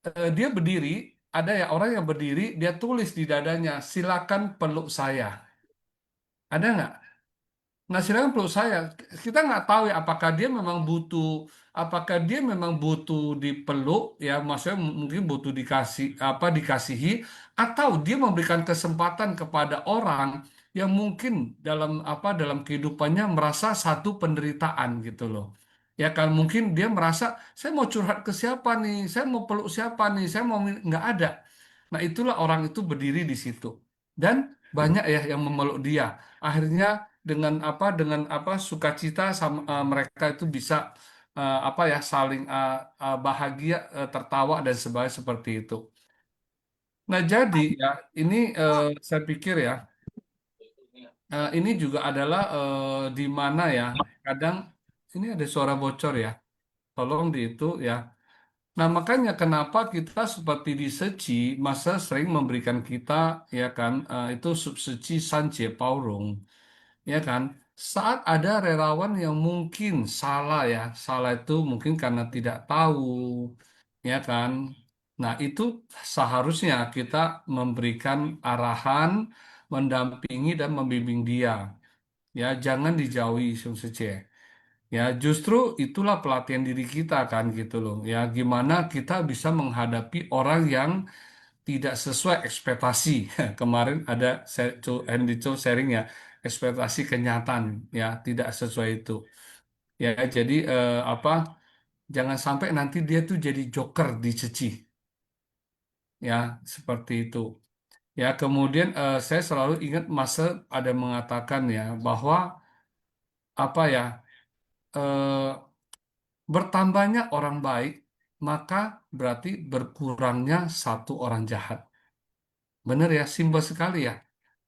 [SPEAKER 2] dia berdiri, ada ya orang yang berdiri, dia tulis di dadanya, silakan peluk saya. Ada nggak? Nah, silakan peluk saya. Kita nggak tahu ya apakah dia memang butuh dipeluk, ya, maksudnya mungkin butuh dikasihi, atau dia memberikan kesempatan kepada orang yang mungkin dalam kehidupannya merasa satu penderitaan gitu loh. Ya kan mungkin dia merasa saya mau curhat ke siapa nih, saya mau peluk siapa nih, nggak ada. Nah, itulah orang itu berdiri di situ dan banyak ya yang memeluk dia. Akhirnya dengan apa sukacita sama mereka itu bisa apa ya saling bahagia, tertawa dan sebagainya seperti itu. Nah, jadi ya ini saya pikir ya ini juga adalah di mana ya kadang ini ada suara bocor ya. Tolong di itu ya. Nah, makanya kenapa kita seperti di Seci, masa sering memberikan kita ya kan itu subseci Sance Paurung. Ya kan? Saat ada relawan yang mungkin salah ya, salah itu mungkin karena tidak tahu, ya kan? Nah, itu seharusnya kita memberikan arahan, mendampingi dan membimbing dia. Ya, jangan dijauhi Sung Sece. Ya, justru itulah pelatihan diri kita kan gitu loh. Ya, gimana kita bisa menghadapi orang yang tidak sesuai ekspektasi. Kemarin ada Andy Cho sharing ya, ekspektasi kenyataan ya tidak sesuai itu. Ya, jadi apa? Jangan sampai nanti dia tuh jadi joker di Ceci. Ya, seperti itu. Ya, kemudian saya selalu ingat masa ada mengatakan ya bahwa apa ya? eh, Bertambahnya orang baik, maka berarti berkurangnya satu orang jahat. Benar ya, simpel sekali ya.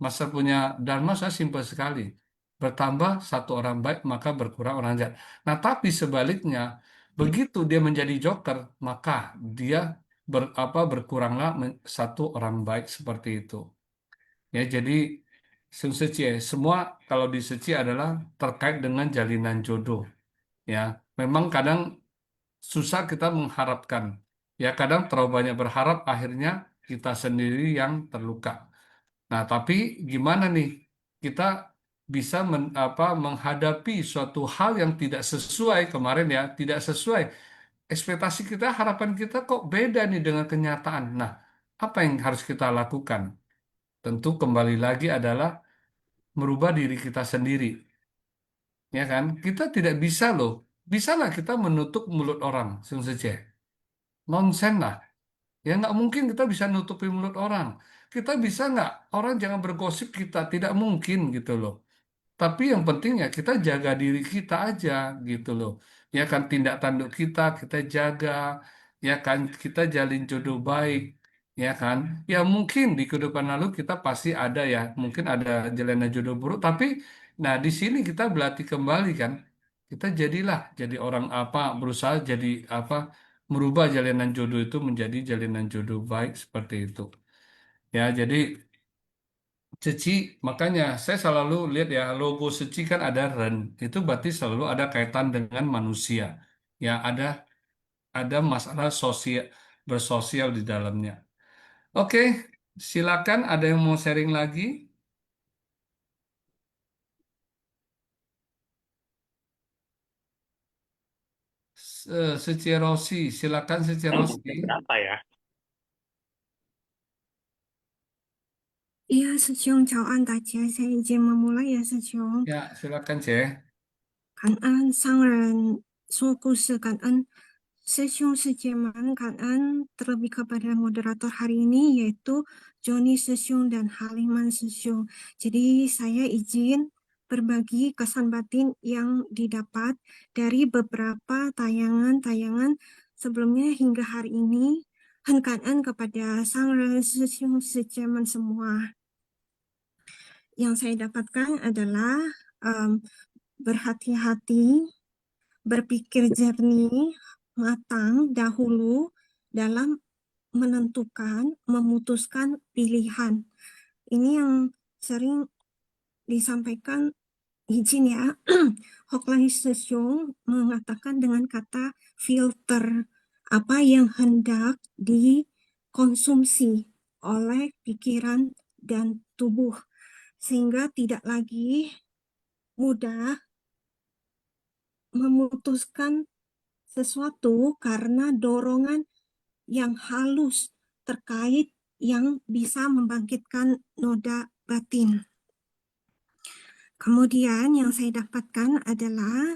[SPEAKER 2] Masa punya Dharma saya simpel sekali. Bertambah satu orang baik, maka berkurang orang jahat. Nah, tapi sebaliknya, begitu dia menjadi joker, maka dia berkuranglah satu orang baik seperti itu. Ya, jadi Seci ya, semua kalau di Seci adalah terkait dengan jalinan jodoh. Ya, memang kadang susah kita mengharapkan. Ya, kadang terlalu banyak berharap, akhirnya kita sendiri yang terluka. Nah, tapi gimana nih kita bisa menghadapi suatu hal yang tidak sesuai kemarin ya, tidak sesuai ekspektasi kita, harapan kita kok beda nih dengan kenyataan. Nah, apa yang harus kita lakukan? Tentu kembali lagi adalah merubah diri kita sendiri, ya kan? Kita tidak bisa loh, bisa lah kita menutup mulut orang, Sung Sece. Nonsen lah. Ya nggak mungkin kita bisa nutupi mulut orang. Kita bisa nggak orang jangan bergosip kita, tidak mungkin gitu loh. Tapi yang penting ya kita jaga diri kita aja gitu loh. Ya kan tindak tanduk kita jaga. Ya kan kita jalin jodoh baik. Ya kan. Ya mungkin di kehidupan lalu kita pasti ada ya. Mungkin ada jalanan jodoh buruk. Tapi nah di sini kita berlatih kembali kan. Kita jadi orang apa, berusaha jadi apa, merubah jalinan jodoh itu menjadi jalinan jodoh baik seperti itu. Ya, jadi Seci, makanya saya selalu lihat ya logo Seci kan ada Ren, itu berarti selalu ada kaitan dengan manusia. Ya, ada masalah sosial bersosial di dalamnya. Oke, silakan ada yang mau sharing lagi? Seci Rosi, silakan Seci Rosi.
[SPEAKER 6] Berapa ya?
[SPEAKER 8] Iya, Sejong chào anh đại gia, saya izin memulai ya Sejong.
[SPEAKER 2] Ya, silakan Ceh.
[SPEAKER 8] Cảm ơn sang人说故事，感恩Sejong Sujeman,感恩terlebih kepada moderator hari ini yaitu Joni Sejong dan Haliman Sejong. Jadi saya izin berbagi kesan batin yang didapat dari beberapa tayangan-tayangan sebelumnya hingga hari ini. Cảm ơn kepada sang人 Sejong Sujeman semua. Yang saya dapatkan adalah berhati-hati, berpikir jernih, matang dahulu dalam menentukan, memutuskan pilihan. Ini yang sering disampaikan, izin ya, Hoklai Sejong mengatakan dengan kata filter, apa yang hendak dikonsumsi oleh pikiran dan tubuh, sehingga tidak lagi mudah memutuskan sesuatu karena dorongan yang halus terkait yang bisa membangkitkan noda batin. Kemudian yang saya dapatkan adalah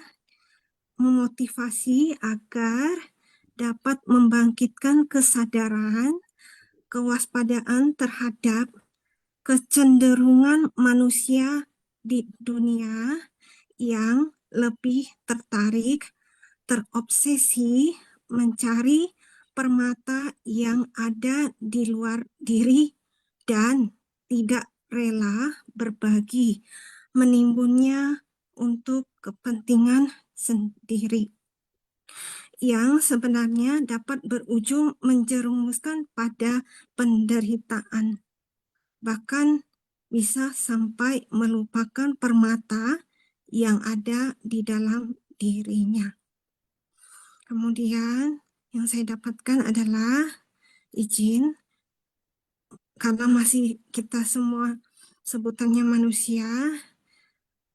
[SPEAKER 8] memotivasi agar dapat membangkitkan kesadaran, kewaspadaan terhadap kecenderungan manusia di dunia yang lebih tertarik, terobsesi mencari permata yang ada di luar diri dan tidak rela berbagi, menimbunnya untuk kepentingan sendiri, yang sebenarnya dapat berujung menjerumuskan pada penderitaan, bahkan bisa sampai melupakan permata yang ada di dalam dirinya. Kemudian yang saya dapatkan adalah izin, karena masih kita semua sebutannya manusia,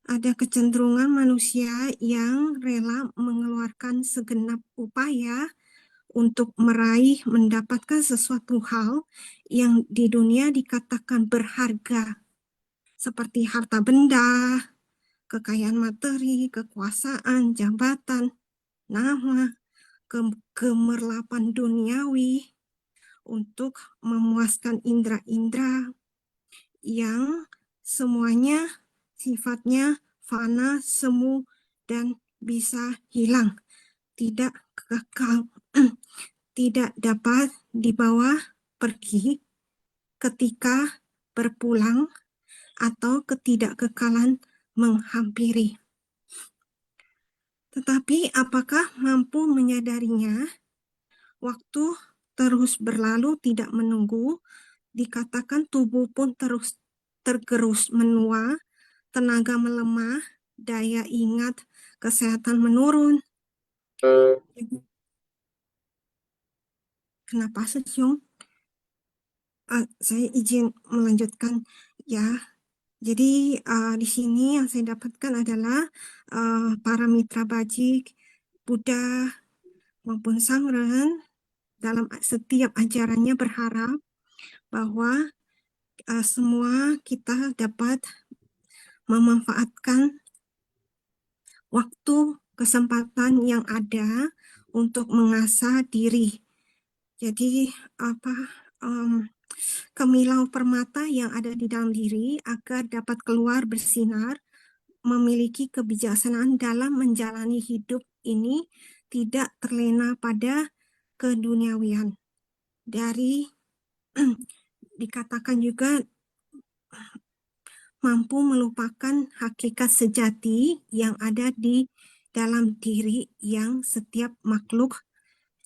[SPEAKER 8] ada kecenderungan manusia yang rela mengeluarkan segenap upaya untuk meraih mendapatkan sesuatu hal yang di dunia dikatakan berharga, seperti harta benda, kekayaan materi, kekuasaan, jabatan, nama, kemerlapan duniawi, untuk memuaskan indera-indera yang semuanya sifatnya fana, semu, dan bisa hilang, tidak kekal, tidak dapat dibawa pergi ketika berpulang atau ketidakkekalan menghampiri. Tetapi apakah mampu menyadarinya? Waktu terus berlalu tidak menunggu, dikatakan tubuh pun terus tergerus menua, tenaga melemah, daya ingat, kesehatan menurun. Kenapa Sejong? Saya izin melanjutkan ya. Jadi di sini yang saya dapatkan adalah para mitra bajik, Buddha maupun Sangren dalam setiap ajarannya berharap bahwa semua kita dapat memanfaatkan waktu, kesempatan yang ada untuk mengasah diri Jadi kemilau permata yang ada di dalam diri agar dapat keluar bersinar, memiliki kebijaksanaan dalam menjalani hidup ini, tidak terlena pada keduniawian. Dari dikatakan juga mampu melupakan hakikat sejati yang ada di dalam diri yang setiap makhluk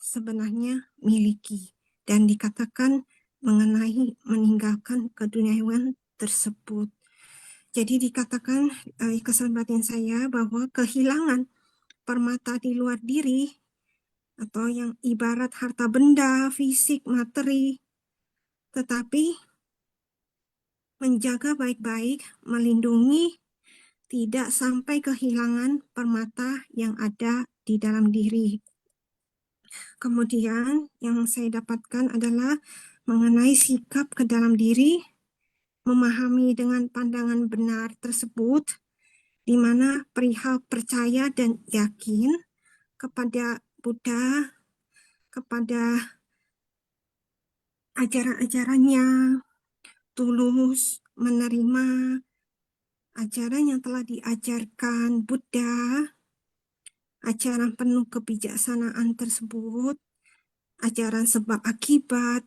[SPEAKER 8] sebenarnya miliki, dan dikatakan mengenai meninggalkan keduniawian tersebut. Jadi dikatakan kesempatan saya bahwa kehilangan permata di luar diri atau yang ibarat harta benda, fisik, materi, tetapi menjaga baik-baik, melindungi, tidak sampai kehilangan permata yang ada di dalam diri. Kemudian yang saya dapatkan adalah mengenai sikap ke dalam diri, memahami dengan pandangan benar tersebut, di mana perihal percaya dan yakin kepada Buddha, kepada ajaran-ajarannya, tulus menerima ajaran yang telah diajarkan Buddha, ajaran penuh kebijaksanaan tersebut, ajaran sebab akibat,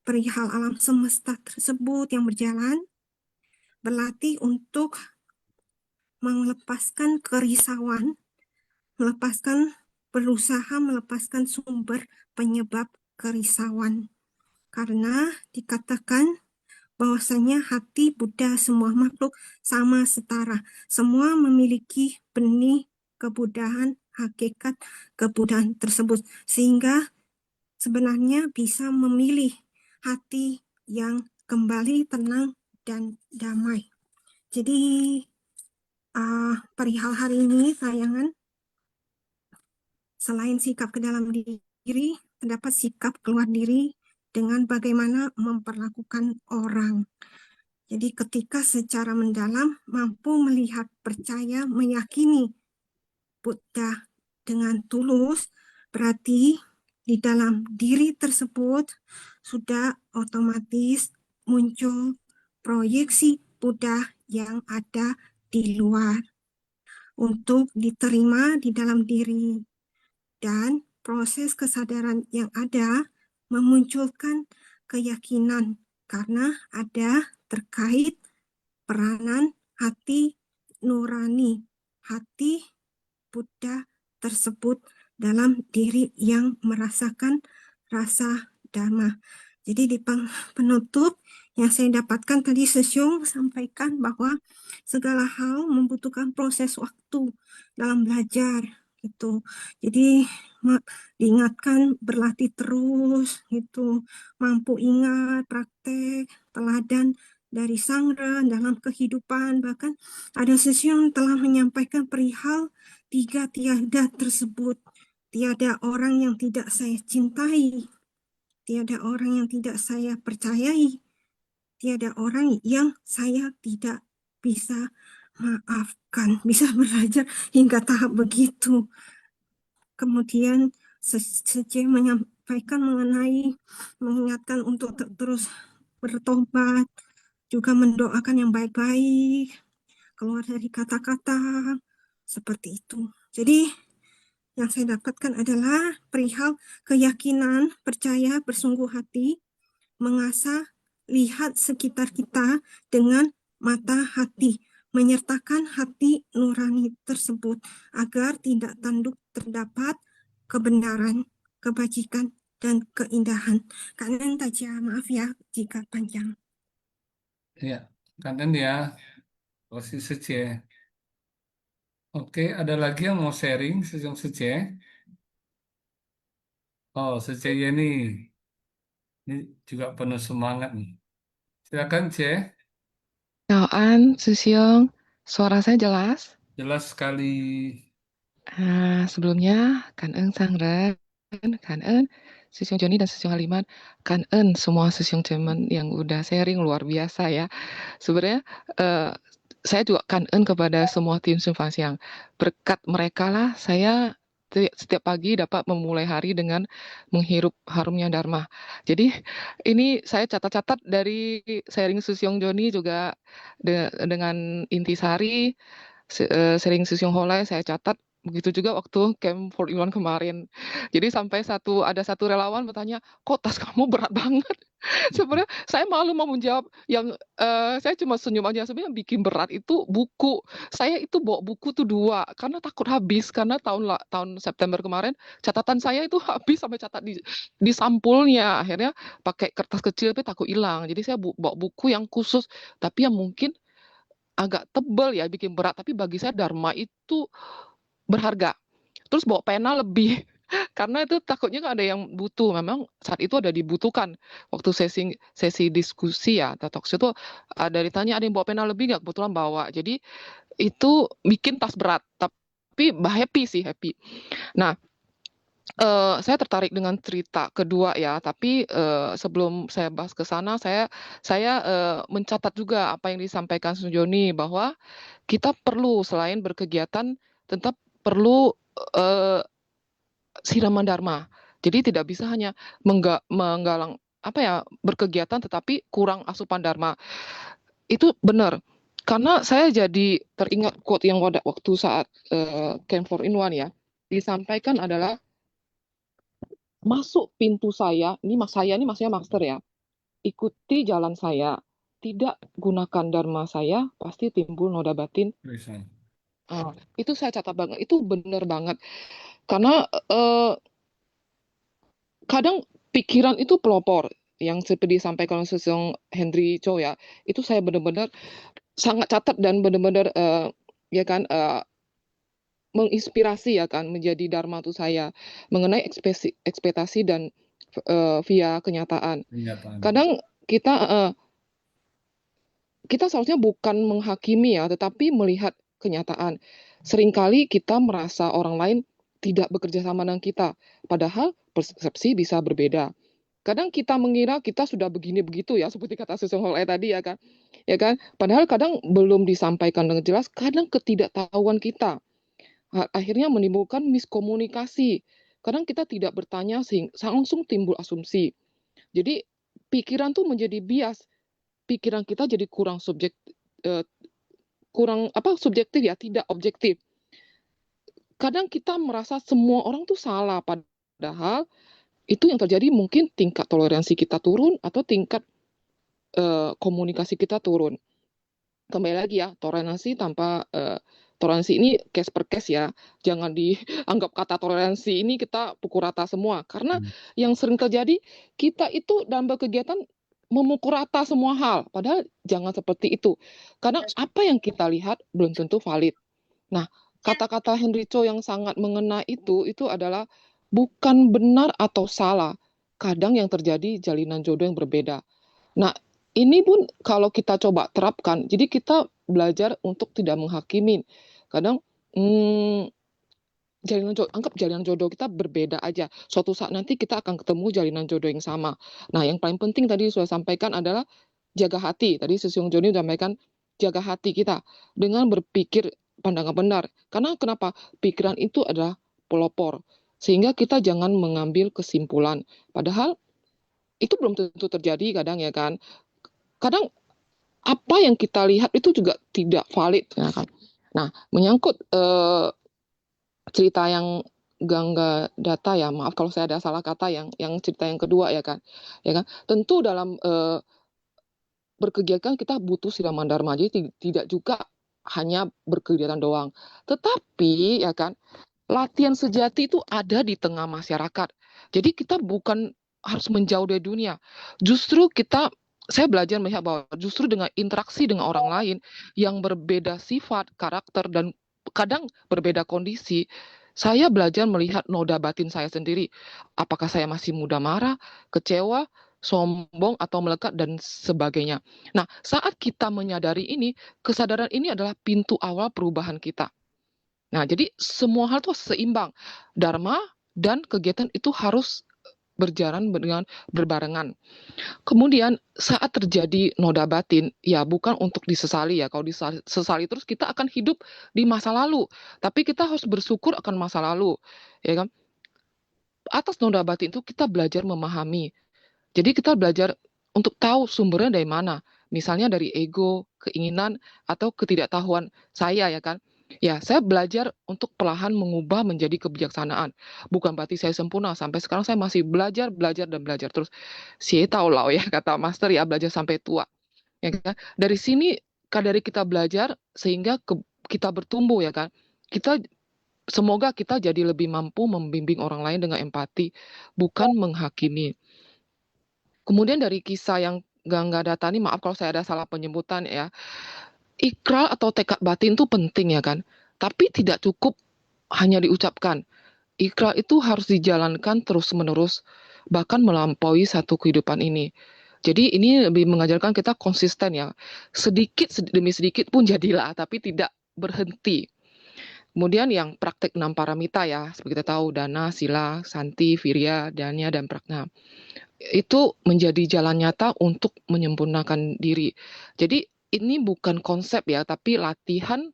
[SPEAKER 8] perihal alam semesta tersebut yang berjalan, berlatih untuk melepaskan kerisauan, berusaha melepaskan sumber penyebab kerisauan. Karena dikatakan bahwasanya hati Buddha semua makhluk sama setara. Semua memiliki benih kebudahan, hakikat kebudahan tersebut. Sehingga sebenarnya bisa memilih hati yang kembali tenang dan damai. Jadi perihal hari ini sayangan, selain sikap ke dalam diri, terdapat sikap keluar diri dengan bagaimana memperlakukan orang. Jadi ketika secara mendalam mampu melihat, percaya, meyakini Buddha dengan tulus, berarti di dalam diri tersebut sudah otomatis muncul proyeksi Buddha yang ada di luar untuk diterima di dalam diri. Dan proses kesadaran yang ada memunculkan keyakinan karena ada terkait peranan hati nurani, hati Buddha tersebut dalam diri yang merasakan rasa dhamma. Jadi di penutup yang saya dapatkan tadi, Sesyong sampaikan bahwa segala hal membutuhkan proses waktu dalam belajar gitu. Jadi diingatkan berlatih terus gitu, mampu ingat praktek teladan dari Sangra dalam kehidupan. Bahkan ada Sesyong telah menyampaikan perihal 3 tiada tersebut. Tiada orang yang tidak saya cintai, tiada orang yang tidak saya percayai, tiada orang yang saya tidak bisa maafkan. Bisa belajar hingga tahap begitu. Kemudian Sece menyampaikan mengenai mengingatkan untuk terus bertobat, juga mendoakan yang baik-baik, keluar dari kata-kata seperti itu. Jadi yang saya dapatkan adalah perihal keyakinan, percaya, bersungguh hati, mengasah, lihat sekitar kita dengan mata hati, menyertakan hati nurani tersebut agar tidak tanduk terdapat kebenaran, kebajikan, dan keindahan. Kangen Tajia, maaf ya jika panjang.
[SPEAKER 2] Ya, kanten ya, kasih Sece. Oke, ada lagi yang mau sharing, Sejong Sece? Oh, Sece Yeni. Ini juga penuh semangat nih. Silakan, Ce.
[SPEAKER 9] An, Susiong, suara saya jelas?
[SPEAKER 2] Jelas sekali.
[SPEAKER 9] Sebelumnya, Kangen Sangren, Kangen Susiong Joni dan Susiong Haliman, Kangen semua Susiong Cemen yang udah sharing luar biasa ya. Sebenarnya saya juga Kangen kepada semua tim Sumfasiang. Berkat mereka lah saya setiap pagi dapat memulai hari dengan menghirup harumnya Dharma. Jadi ini saya catat-catat dari sharing Susyong Joni juga dengan Intisari, sharing Susyong Holai saya catat. Begitu juga waktu Camp for Iwan kemarin. Jadi sampai ada satu relawan bertanya, kok tas kamu berat banget? Sebenarnya saya malu mau menjawab yang saya cuma senyum aja. Sebenarnya yang bikin berat itu buku. Saya itu bawa buku tuh 2 karena takut habis karena tahun September kemarin catatan saya itu habis sampai catat di sampulnya. Akhirnya pakai kertas kecil tapi takut hilang. Jadi saya bawa buku yang khusus tapi yang mungkin agak tebal ya bikin berat, tapi bagi saya Dharma itu berharga. Terus bawa pena lebih karena itu takutnya ada yang butuh. Memang saat itu ada dibutuhkan waktu sesi diskusi ya talk show itu ada ditanya ada yang bawa pena lebih nggak, kebetulan bawa. Jadi itu bikin tas berat tapi happy sih, happy. Nah, saya tertarik dengan cerita kedua ya, tapi sebelum saya bahas ke sana saya mencatat juga apa yang disampaikan Sunjoni bahwa kita perlu selain berkegiatan tetap perlu siraman Dharma. Jadi tidak bisa hanya menggalang berkegiatan tetapi kurang asupan Dharma. Itu benar. Karena saya jadi teringat quote yang waktu saat Camp 4-in-1 ya. Disampaikan adalah masuk pintu saya ini maksudnya master ya. Ikuti jalan saya. Tidak gunakan Dharma saya, pasti timbul noda batin. Itu saya catat banget. Itu benar banget. Karena kadang pikiran itu pelopor yang seperti disampaikan oleh Susyong Henry Cho ya, itu saya benar-benar sangat catat dan benar-benar menginspirasi ya kan menjadi Dharma itu saya mengenai ekspektasi dan via kenyataan. Kadang kita seharusnya bukan menghakimi ya, tetapi melihat kenyataan. Seringkali kita merasa orang lain tidak bekerja sama dengan kita, padahal persepsi bisa berbeda. Kadang kita mengira kita sudah begini begitu ya, seperti kata Susyong Holai tadi ya kan. Padahal kadang belum disampaikan dengan jelas, kadang ketidaktahuan kita akhirnya menimbulkan miskomunikasi. Kadang kita tidak bertanya sehingga langsung timbul asumsi. Jadi pikiran tuh menjadi bias. Pikiran kita jadi kurang subjektif ya, tidak objektif. Kadang kita merasa semua orang tuh salah, padahal itu yang terjadi mungkin tingkat toleransi kita turun atau tingkat komunikasi kita turun. Kembali lagi ya, toleransi ini case per case ya. Jangan dianggap kata toleransi ini kita pukul rata semua. Karena yang sering terjadi, kita itu dalam berkegiatan memukul rata semua hal. Padahal jangan seperti itu. Karena apa yang kita lihat belum tentu valid. Nah, kata-kata Henry Cho yang sangat mengena itu adalah bukan benar atau salah. Kadang yang terjadi jalinan jodoh yang berbeda. Nah, ini pun kalau kita coba terapkan, jadi kita belajar untuk tidak menghakimi. Kadang anggap jalinan jodoh kita berbeda aja. Suatu saat nanti kita akan ketemu jalinan jodoh yang sama. Nah, yang paling penting tadi sudah sampaikan adalah jaga hati. Tadi Susyong Joni sampaikan jaga hati kita dengan berpikir pandangan benar. Karena kenapa? Pikiran itu adalah pelopor. Sehingga kita jangan mengambil kesimpulan. Padahal itu belum tentu terjadi kadang ya kan. Kadang apa yang kita lihat itu juga tidak valid ya kan. Nah, menyangkut cerita yang Gangga Data ya, maaf kalau saya ada salah kata yang cerita yang kedua ya kan. Tentu dalam berkegiatan kita butuh siraman Dharma, jadi tidak juga hanya berkegiatan doang. Tetapi ya kan, latihan sejati itu ada di tengah masyarakat. Jadi kita bukan harus menjauh dari dunia. Justru saya belajar melihat bahwa justru dengan interaksi dengan orang lain yang berbeda sifat, karakter, dan kadang berbeda kondisi, saya belajar melihat noda batin saya sendiri. Apakah saya masih mudah marah, kecewa, sombong, atau melekat, dan sebagainya. Nah, saat kita menyadari ini, kesadaran ini adalah pintu awal perubahan kita. Nah, jadi semua hal itu seimbang. Dharma dan kegiatan itu harus berjalan dengan berbarengan. Kemudian saat terjadi noda batin, ya bukan untuk disesali ya. Kalau disesali terus kita akan hidup di masa lalu. Tapi kita harus bersyukur akan masa lalu, ya kan? Atas noda batin itu kita belajar memahami. Jadi kita belajar untuk tahu sumbernya dari mana. Misalnya dari ego, keinginan, atau ketidaktahuan saya ya kan. Ya, saya belajar untuk perlahan mengubah menjadi kebijaksanaan. Bukan berarti saya sempurna. Sampai sekarang saya masih belajar, dan belajar terus. Saya tahu lah ya kata master ya, belajar sampai tua. Ya kan? Dari sini, dari kita belajar sehingga kita bertumbuh ya kan. Semoga kita jadi lebih mampu membimbing orang lain dengan empati, bukan menghakimi. Kemudian dari kisah yang nggak data nih, maaf kalau saya ada salah penyebutan ya. Ikrar atau tekad batin itu penting ya kan. Tapi tidak cukup hanya diucapkan. Ikrar itu harus dijalankan terus-menerus, bahkan melampaui satu kehidupan ini. Jadi ini lebih mengajarkan kita konsisten ya. Sedikit demi sedikit pun jadilah, tapi tidak berhenti. Kemudian yang praktek 6 paramita ya, seperti kita tahu dana, sila, santi, virya, danya, dan prajna. Itu menjadi jalan nyata untuk menyempurnakan diri. Jadi ini bukan konsep ya, tapi latihan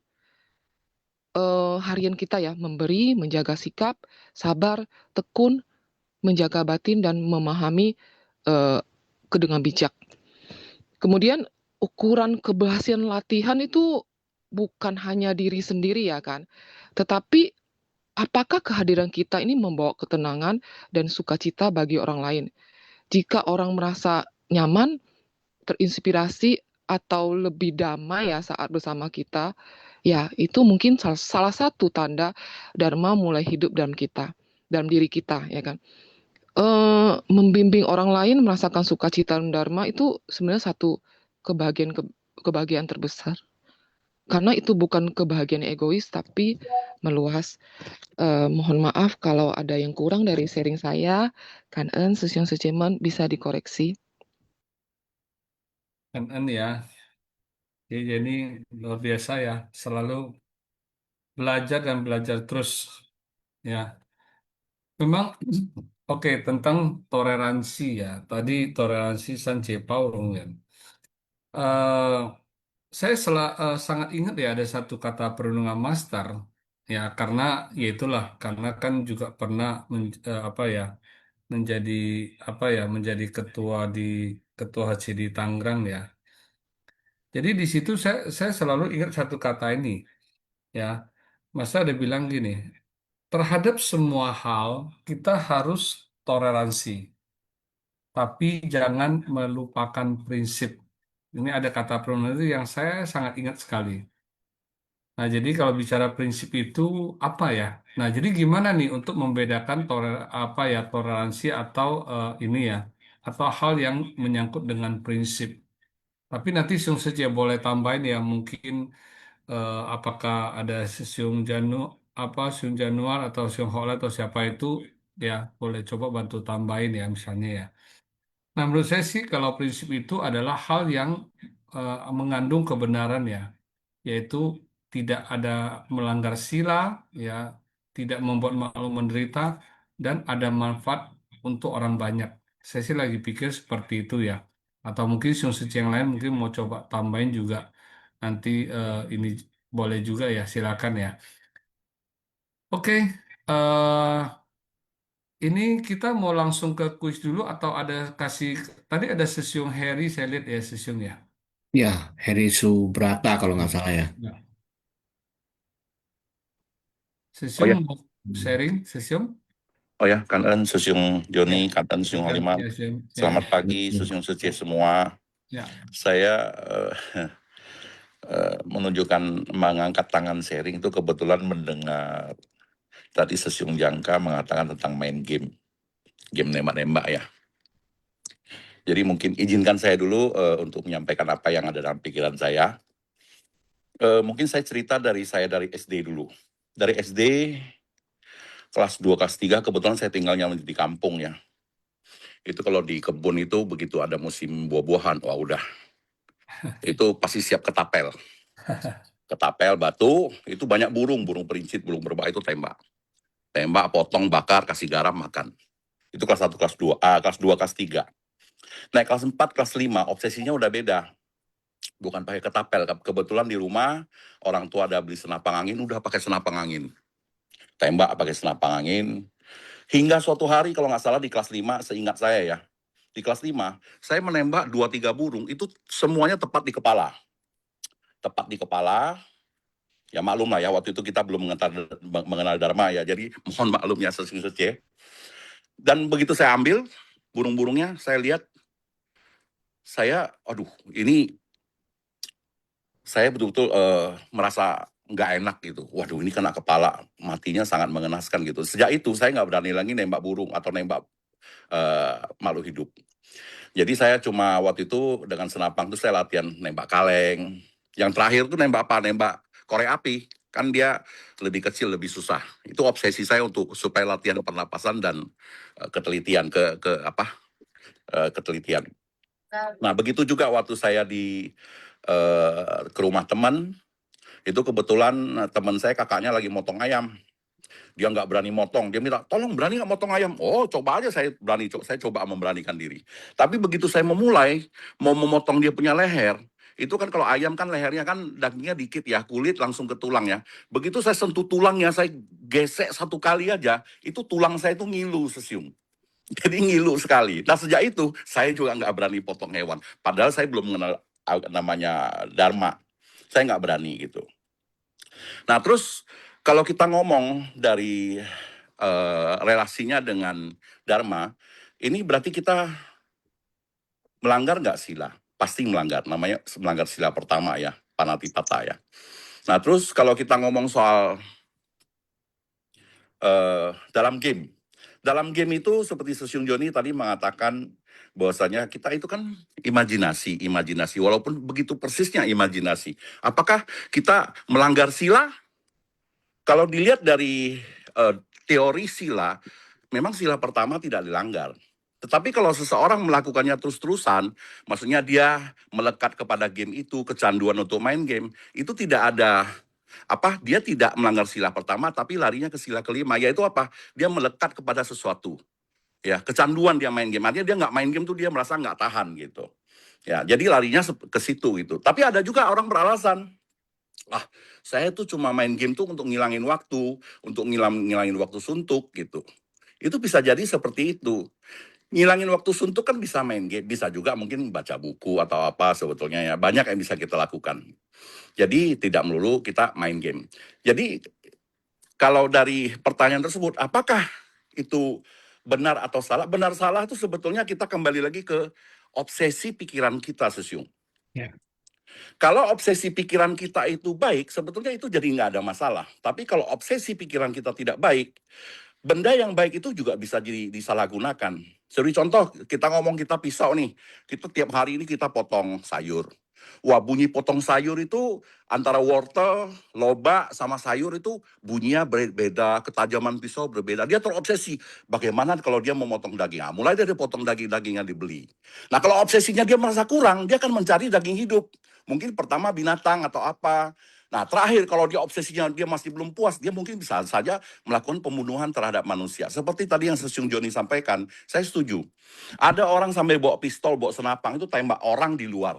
[SPEAKER 9] harian kita ya, memberi, menjaga sikap, sabar, tekun, menjaga batin, dan memahami dengan bijak. Kemudian ukuran keberhasilan latihan itu bukan hanya diri sendiri ya kan, tetapi apakah kehadiran kita ini membawa ketenangan dan sukacita bagi orang lain. Jika orang merasa nyaman, terinspirasi, atau lebih damai ya saat bersama kita, ya itu mungkin salah satu tanda Dharma mulai hidup dalam diri kita ya kan. Membimbing orang lain merasakan sukacita dalam Dharma itu sebenarnya satu kebahagiaan terbesar. Karena itu bukan kebahagiaan egois tapi meluas. Mohon maaf kalau ada yang kurang dari sharing saya. Kangen Susyong Sujeman bisa dikoreksi.
[SPEAKER 2] Kan ya. Jadi luar biasa ya, selalu belajar dan belajar terus ya. Memang oke, tentang toleransi ya. Tadi toleransi Sanche Paurung ya. Eh, saya sangat ingat ya ada satu kata perundungan master ya, karena ya itulah, karena kan juga pernah apa ya, menjadi menjadi ketua HCD Tangerang ya. Jadi di situ saya selalu ingat satu kata ini ya. Masa ada bilang gini, terhadap semua hal kita harus toleransi, tapi jangan melupakan prinsip. Ini ada kata pronoun itu yang saya sangat ingat sekali. Nah, jadi kalau bicara prinsip itu apa ya? Nah, jadi gimana nih untuk membedakan toleransi atau ini ya, atau hal yang menyangkut dengan prinsip. Tapi nanti Sung saja boleh tambahin ya, mungkin apakah ada Siung Januar atau Siung Hola atau siapa itu ya, boleh coba bantu tambahin ya misalnya ya. Nah, menurut saya sih kalau prinsip itu adalah hal yang mengandung kebenaran ya, yaitu tidak ada melanggar sila ya, tidak membuat malu menderita, dan ada manfaat untuk orang banyak. Saya sih lagi pikir seperti itu ya. Atau mungkin sisi yang lain mungkin mau coba tambahin juga nanti ini boleh juga ya, silakan ya. Oke, ini kita mau langsung ke kuis dulu atau ada tadi ada Sesiung Harry saya lihat ya, Sesiung ya.
[SPEAKER 4] Ya, Heri Subrata kalau nggak salah ya.
[SPEAKER 2] Ya.
[SPEAKER 10] Oh
[SPEAKER 2] Sesiung
[SPEAKER 10] ya,
[SPEAKER 2] mau sharing, Sesiung?
[SPEAKER 10] oh ya, Kangen Susyung
[SPEAKER 2] Ya,
[SPEAKER 10] Joni, Kangen Susyung
[SPEAKER 2] silakan.
[SPEAKER 10] Holiman.
[SPEAKER 2] Ya, Sesiung. Ya,
[SPEAKER 10] Selamat pagi, Susyung Suci semua.
[SPEAKER 2] ya.
[SPEAKER 10] Saya menunjukkan mengangkat tangan sharing itu kebetulan mendengar tadi Susyung Jangka mengatakan tentang main game nembak-nembak ya. Jadi mungkin izinkan saya dulu untuk menyampaikan apa yang ada dalam pikiran saya. Mungkin saya cerita dari SD dulu. Dari SD kelas 2, kelas 3 kebetulan saya tinggalnya di kampung ya. Itu kalau di kebun itu begitu ada musim buah-buahan, wah udah. Itu pasti siap ketapel. Ketapel, batu, itu banyak burung perincit, burung berbak itu tembak. Tembak, potong, bakar, kasih garam, makan. Itu kelas 1, kelas 2, kelas 2, kelas 3. Naik kelas 4, kelas 5, obsesinya udah beda. Bukan pakai ketapel. Kebetulan di rumah, orang tua ada beli senapang angin, udah pakai senapang angin. Tembak pakai senapang angin. Hingga suatu hari, kalau nggak salah di kelas 5, seingat saya ya, di kelas 5, saya menembak 2-3 burung, itu semuanya tepat di kepala. Tepat di kepala, ya maklum lah ya, waktu itu kita belum mengenal Dharma ya, jadi mohon maklum ya sesungguhnya. Dan begitu saya ambil burung-burungnya, saya lihat, aduh, ini saya betul-betul merasa nggak enak gitu. Waduh, ini kena kepala, matinya sangat mengenaskan gitu. Sejak itu saya nggak berani lagi nembak burung atau nembak makhluk hidup. Jadi saya cuma waktu itu dengan senapang itu saya latihan nembak kaleng. Yang terakhir tuh nembak apa? Nembak korek api. Kan dia lebih kecil, lebih susah. Itu obsesi saya untuk supaya latihan pernapasan dan ketelitian ketelitian. Nah, begitu juga waktu saya ke rumah teman, itu kebetulan teman saya kakaknya lagi motong ayam. Dia nggak berani motong, dia minta, tolong berani nggak motong ayam? Oh, coba aja saya berani, saya coba memberanikan diri. Tapi begitu saya memulai, mau memotong dia punya leher, itu kan kalau ayam kan lehernya kan dagingnya dikit ya, kulit langsung ke tulang ya. Begitu saya sentuh tulangnya, saya gesek 1 kali aja, itu tulang saya itu ngilu sesium. Jadi ngilu sekali. Nah sejak itu, saya juga nggak berani potong hewan. Padahal saya belum mengenal namanya Dharma. Saya nggak berani gitu. Nah terus kalau kita ngomong dari relasinya dengan Dharma, ini berarti kita melanggar nggak sila? Pasti melanggar, namanya melanggar sila pertama ya, panatipata ya. Nah terus kalau kita ngomong soal dalam game itu seperti Sesiung Joni tadi mengatakan bahwasanya kita itu kan imajinasi, walaupun begitu persisnya imajinasi. Apakah kita melanggar sila? Kalau dilihat dari teori sila, memang sila pertama tidak dilanggar. Tetapi kalau seseorang melakukannya terus-terusan, maksudnya dia melekat kepada game itu, kecanduan untuk main game, itu tidak ada dia tidak melanggar sila pertama, tapi larinya ke sila kelima, yaitu apa? Dia melekat kepada sesuatu. Ya, kecanduan dia main game. Artinya dia nggak main game tuh dia merasa nggak tahan gitu. Ya, jadi larinya ke situ gitu. Tapi ada juga orang beralasan, saya tuh cuma main game tuh untuk ngilangin waktu, untuk ngilangin waktu suntuk gitu. Itu bisa jadi seperti itu. Ngilangin waktu suntuk kan bisa main game, bisa juga mungkin baca buku atau apa sebetulnya ya. Banyak yang bisa kita lakukan. Jadi tidak melulu kita main game. Jadi kalau dari pertanyaan tersebut, apakah itu benar atau salah? Benar salah itu sebetulnya kita kembali lagi ke obsesi pikiran kita, Sesiung.
[SPEAKER 2] Ya.
[SPEAKER 10] Kalau obsesi pikiran kita itu baik, sebetulnya itu jadi nggak ada masalah. Tapi kalau obsesi pikiran kita tidak baik, benda yang baik itu juga bisa disalahgunakan. Jadi contoh, kita ngomong kita pisau nih, kita tiap hari ini kita potong sayur. Wah, bunyi potong sayur itu antara wortel, lobak, sama sayur itu bunyinya berbeda, ketajaman pisau berbeda. Dia terobsesi, bagaimana kalau dia mau potong daging. Mulai dari potong daging-daging yang dibeli. Nah, kalau obsesinya dia merasa kurang, dia akan mencari daging hidup. Mungkin pertama binatang atau apa. Nah, terakhir kalau dia obsesinya dia masih belum puas, dia mungkin bisa saja melakukan pembunuhan terhadap manusia. Seperti tadi yang Sesiung Joni sampaikan, saya setuju. Ada orang sampai bawa pistol, bawa senapang, itu tembak orang di luar.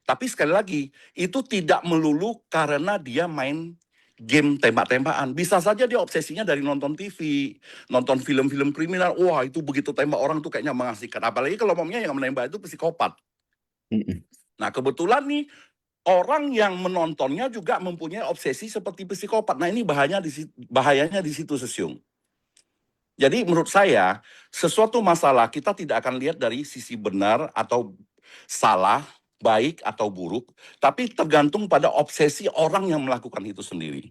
[SPEAKER 10] Tapi sekali lagi, itu tidak melulu karena dia main game tembak-tembakan. Bisa saja dia obsesinya dari nonton TV, nonton film-film kriminal. Wah, itu begitu tembak orang tuh kayaknya mengasihkan. Apalagi kalau ngomongnya yang menembak itu psikopat. Nah, kebetulan nih, orang yang menontonnya juga mempunyai obsesi seperti psikopat. Nah, ini bahayanya di situ, Sesiung. Jadi menurut saya, sesuatu masalah kita tidak akan lihat dari sisi benar atau salah, baik atau buruk, tapi tergantung pada obsesi orang yang melakukan itu sendiri.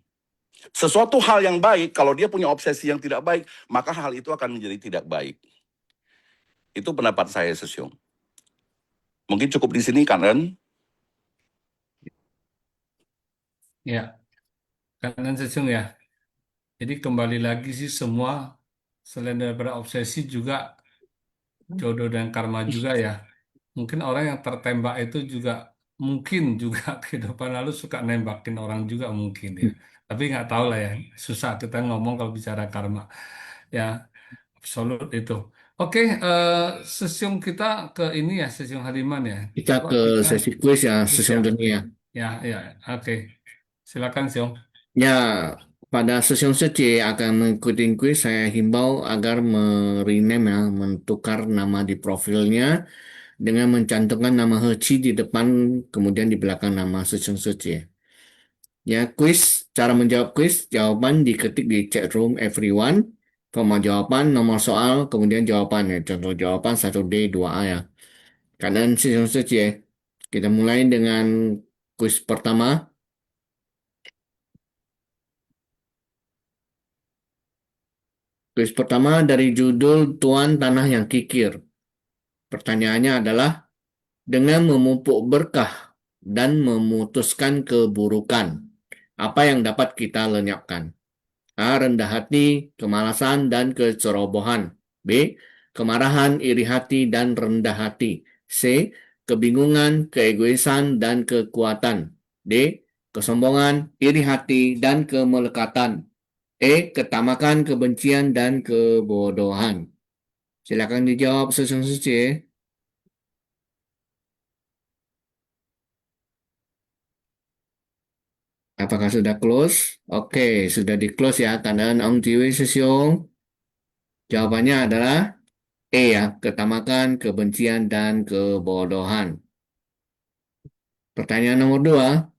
[SPEAKER 10] Sesuatu hal yang baik, kalau dia punya obsesi yang tidak baik, maka hal itu akan menjadi tidak baik. Itu pendapat saya, Sesiung. Mungkin cukup di sini, Karen.
[SPEAKER 2] Ya, kanan Sesiung ya. Jadi kembali lagi sih semua selain daripada obsesi juga jodoh dan karma juga ya. Mungkin orang yang tertembak itu juga mungkin juga kehidupan lalu suka nembakin orang juga mungkin ya. Tapi nggak tahu lah ya, susah kita ngomong kalau bicara karma. Ya, absolut itu. Oke, sesiung kita ke ini ya, sesiung haliman ya.
[SPEAKER 4] Kita
[SPEAKER 2] Coba
[SPEAKER 4] ke
[SPEAKER 2] kita
[SPEAKER 4] sesi kuis ya,
[SPEAKER 2] kuis
[SPEAKER 4] Sesiung
[SPEAKER 2] ya.
[SPEAKER 4] Joni ya.
[SPEAKER 2] Ya, oke. Silakan, Siung.
[SPEAKER 4] Ya, pada sesiung C akan mengikuti kuis, saya himbau agar merename ya, menukar nama di profilnya dengan mencantumkan nama Heci di depan, kemudian di belakang nama sesiung C. Ya, cara menjawab kuis, jawaban diketik di chat room everyone, koma jawaban, nomor soal, kemudian jawaban ya. Contoh jawaban 1D, 2A ya. Kanan sesiung C ya. Kita mulai dengan kuis pertama. Kuis pertama dari judul Tuan Tanah yang Kikir. Pertanyaannya adalah, dengan memupuk berkah dan memutuskan keburukan, apa yang dapat kita lenyapkan? A. Rendah hati, kemalasan, dan kecerobohan. B. Kemarahan, iri hati, dan rendah hati. C. Kebingungan, keegoisan, dan kekuatan. D. Kesombongan, iri hati, dan kemelekatan. E. Ketamakan, kebencian, dan kebodohan. Silakan dijawab sesuai. Apakah sudah close? Oke, sudah di close ya. Tandaan Ong Jiwi Sesiong. Jawabannya adalah E ya, ketamakan, kebencian, dan kebodohan. Pertanyaan nomor 2.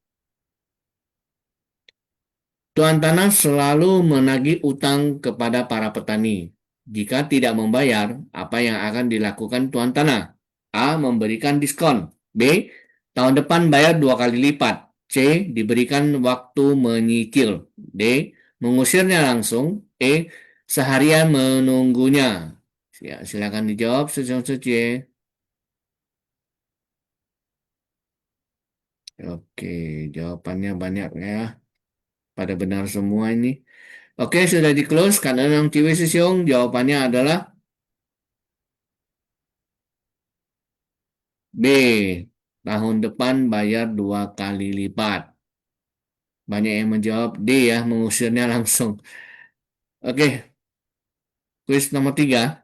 [SPEAKER 4] Tuan tanah selalu menagih utang kepada para petani. Jika tidak membayar, apa yang akan dilakukan tuan tanah? A. Memberikan diskon. B. Tahun depan bayar 2 kali lipat. C. Diberikan waktu menyicil. D. Mengusirnya langsung. E. Seharian menunggunya. Ya, silakan dijawab sesuai. Oke, jawabannya banyak ya. Pada benar semua ini. Oke, sudah di close. Karena yang Ciwi Sisiong, jawabannya adalah B. Tahun depan bayar 2 kali lipat. Banyak yang menjawab D ya, mengusirnya langsung. Oke, kuis nomor 3.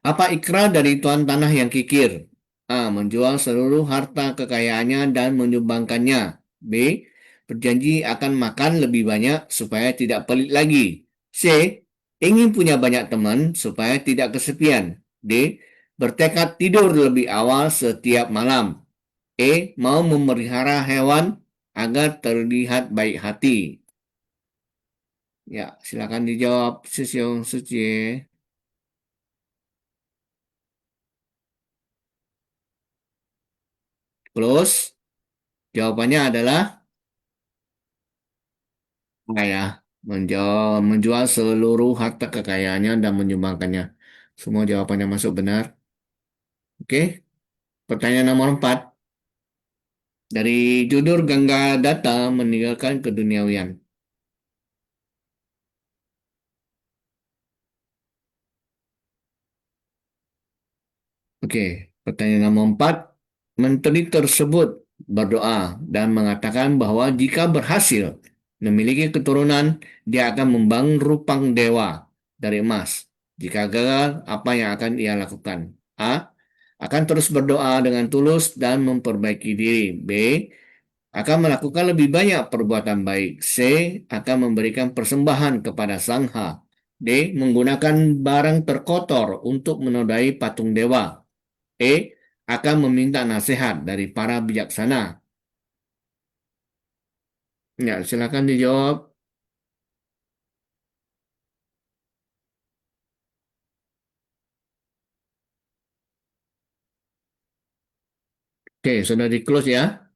[SPEAKER 4] Apa ikrar dari tuan tanah yang kikir? A. Menjual seluruh harta kekayaannya dan menyumbangkannya. B. Berjanji akan makan lebih banyak supaya tidak pelit lagi. C. Ingin punya banyak teman supaya tidak kesepian. D. Bertekad tidur lebih awal setiap malam. E. Mau memelihara hewan agar terlihat baik hati. Ya, silakan dijawab Sesiong Suci. Close. Jawabannya adalah ya, menjual seluruh harta kekayaannya dan menyumbangkannya. Semua jawabannya masuk benar. Oke, pertanyaan nomor 4. Dari judul Gangga Data meninggalkan keduniawian. Oke, pertanyaan nomor 4. Menteri tersebut berdoa dan mengatakan bahwa jika berhasil memiliki keturunan, dia akan membangun rupang dewa dari emas. Jika gagal, apa yang akan ia lakukan? A. Akan terus berdoa dengan tulus dan memperbaiki diri. B. Akan melakukan lebih banyak perbuatan baik. C. Akan memberikan persembahan kepada Sangha. D. Menggunakan barang terkotor untuk menodai patung dewa. E. Akan meminta nasihat dari para bijaksana. Ya, silakan dijawab. Oke, sudah di close ya.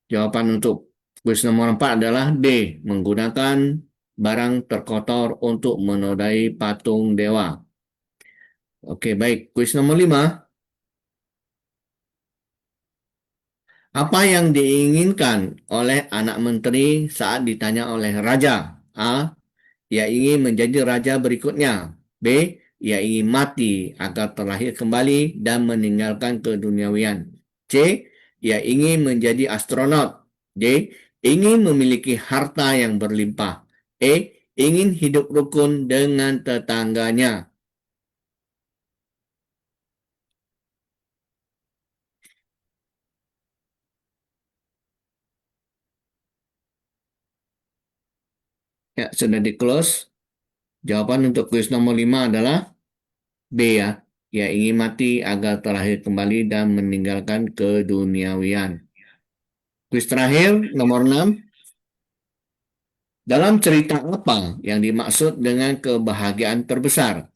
[SPEAKER 4] Jawaban untuk kuis nomor 4 adalah D. Menggunakan barang terkotor untuk menodai patung dewa. Oke, baik. Kuis nomor 5. Apa yang diinginkan oleh anak menteri saat ditanya oleh raja? A. Ia ingin menjadi raja berikutnya. B. Ia ingin mati agar terlahir kembali dan meninggalkan keduniawian. C. Ia ingin menjadi astronot. D. Ingin memiliki harta yang berlimpah. E. Ingin hidup rukun dengan tetangganya. Ya, sudah di close. Jawaban untuk kuis nomor 5 adalah B ya. Ya, ingin mati agar terlahir kembali dan meninggalkan keduniawian. Kuis terakhir nomor 6. Dalam cerita apa yang dimaksud dengan kebahagiaan terbesar?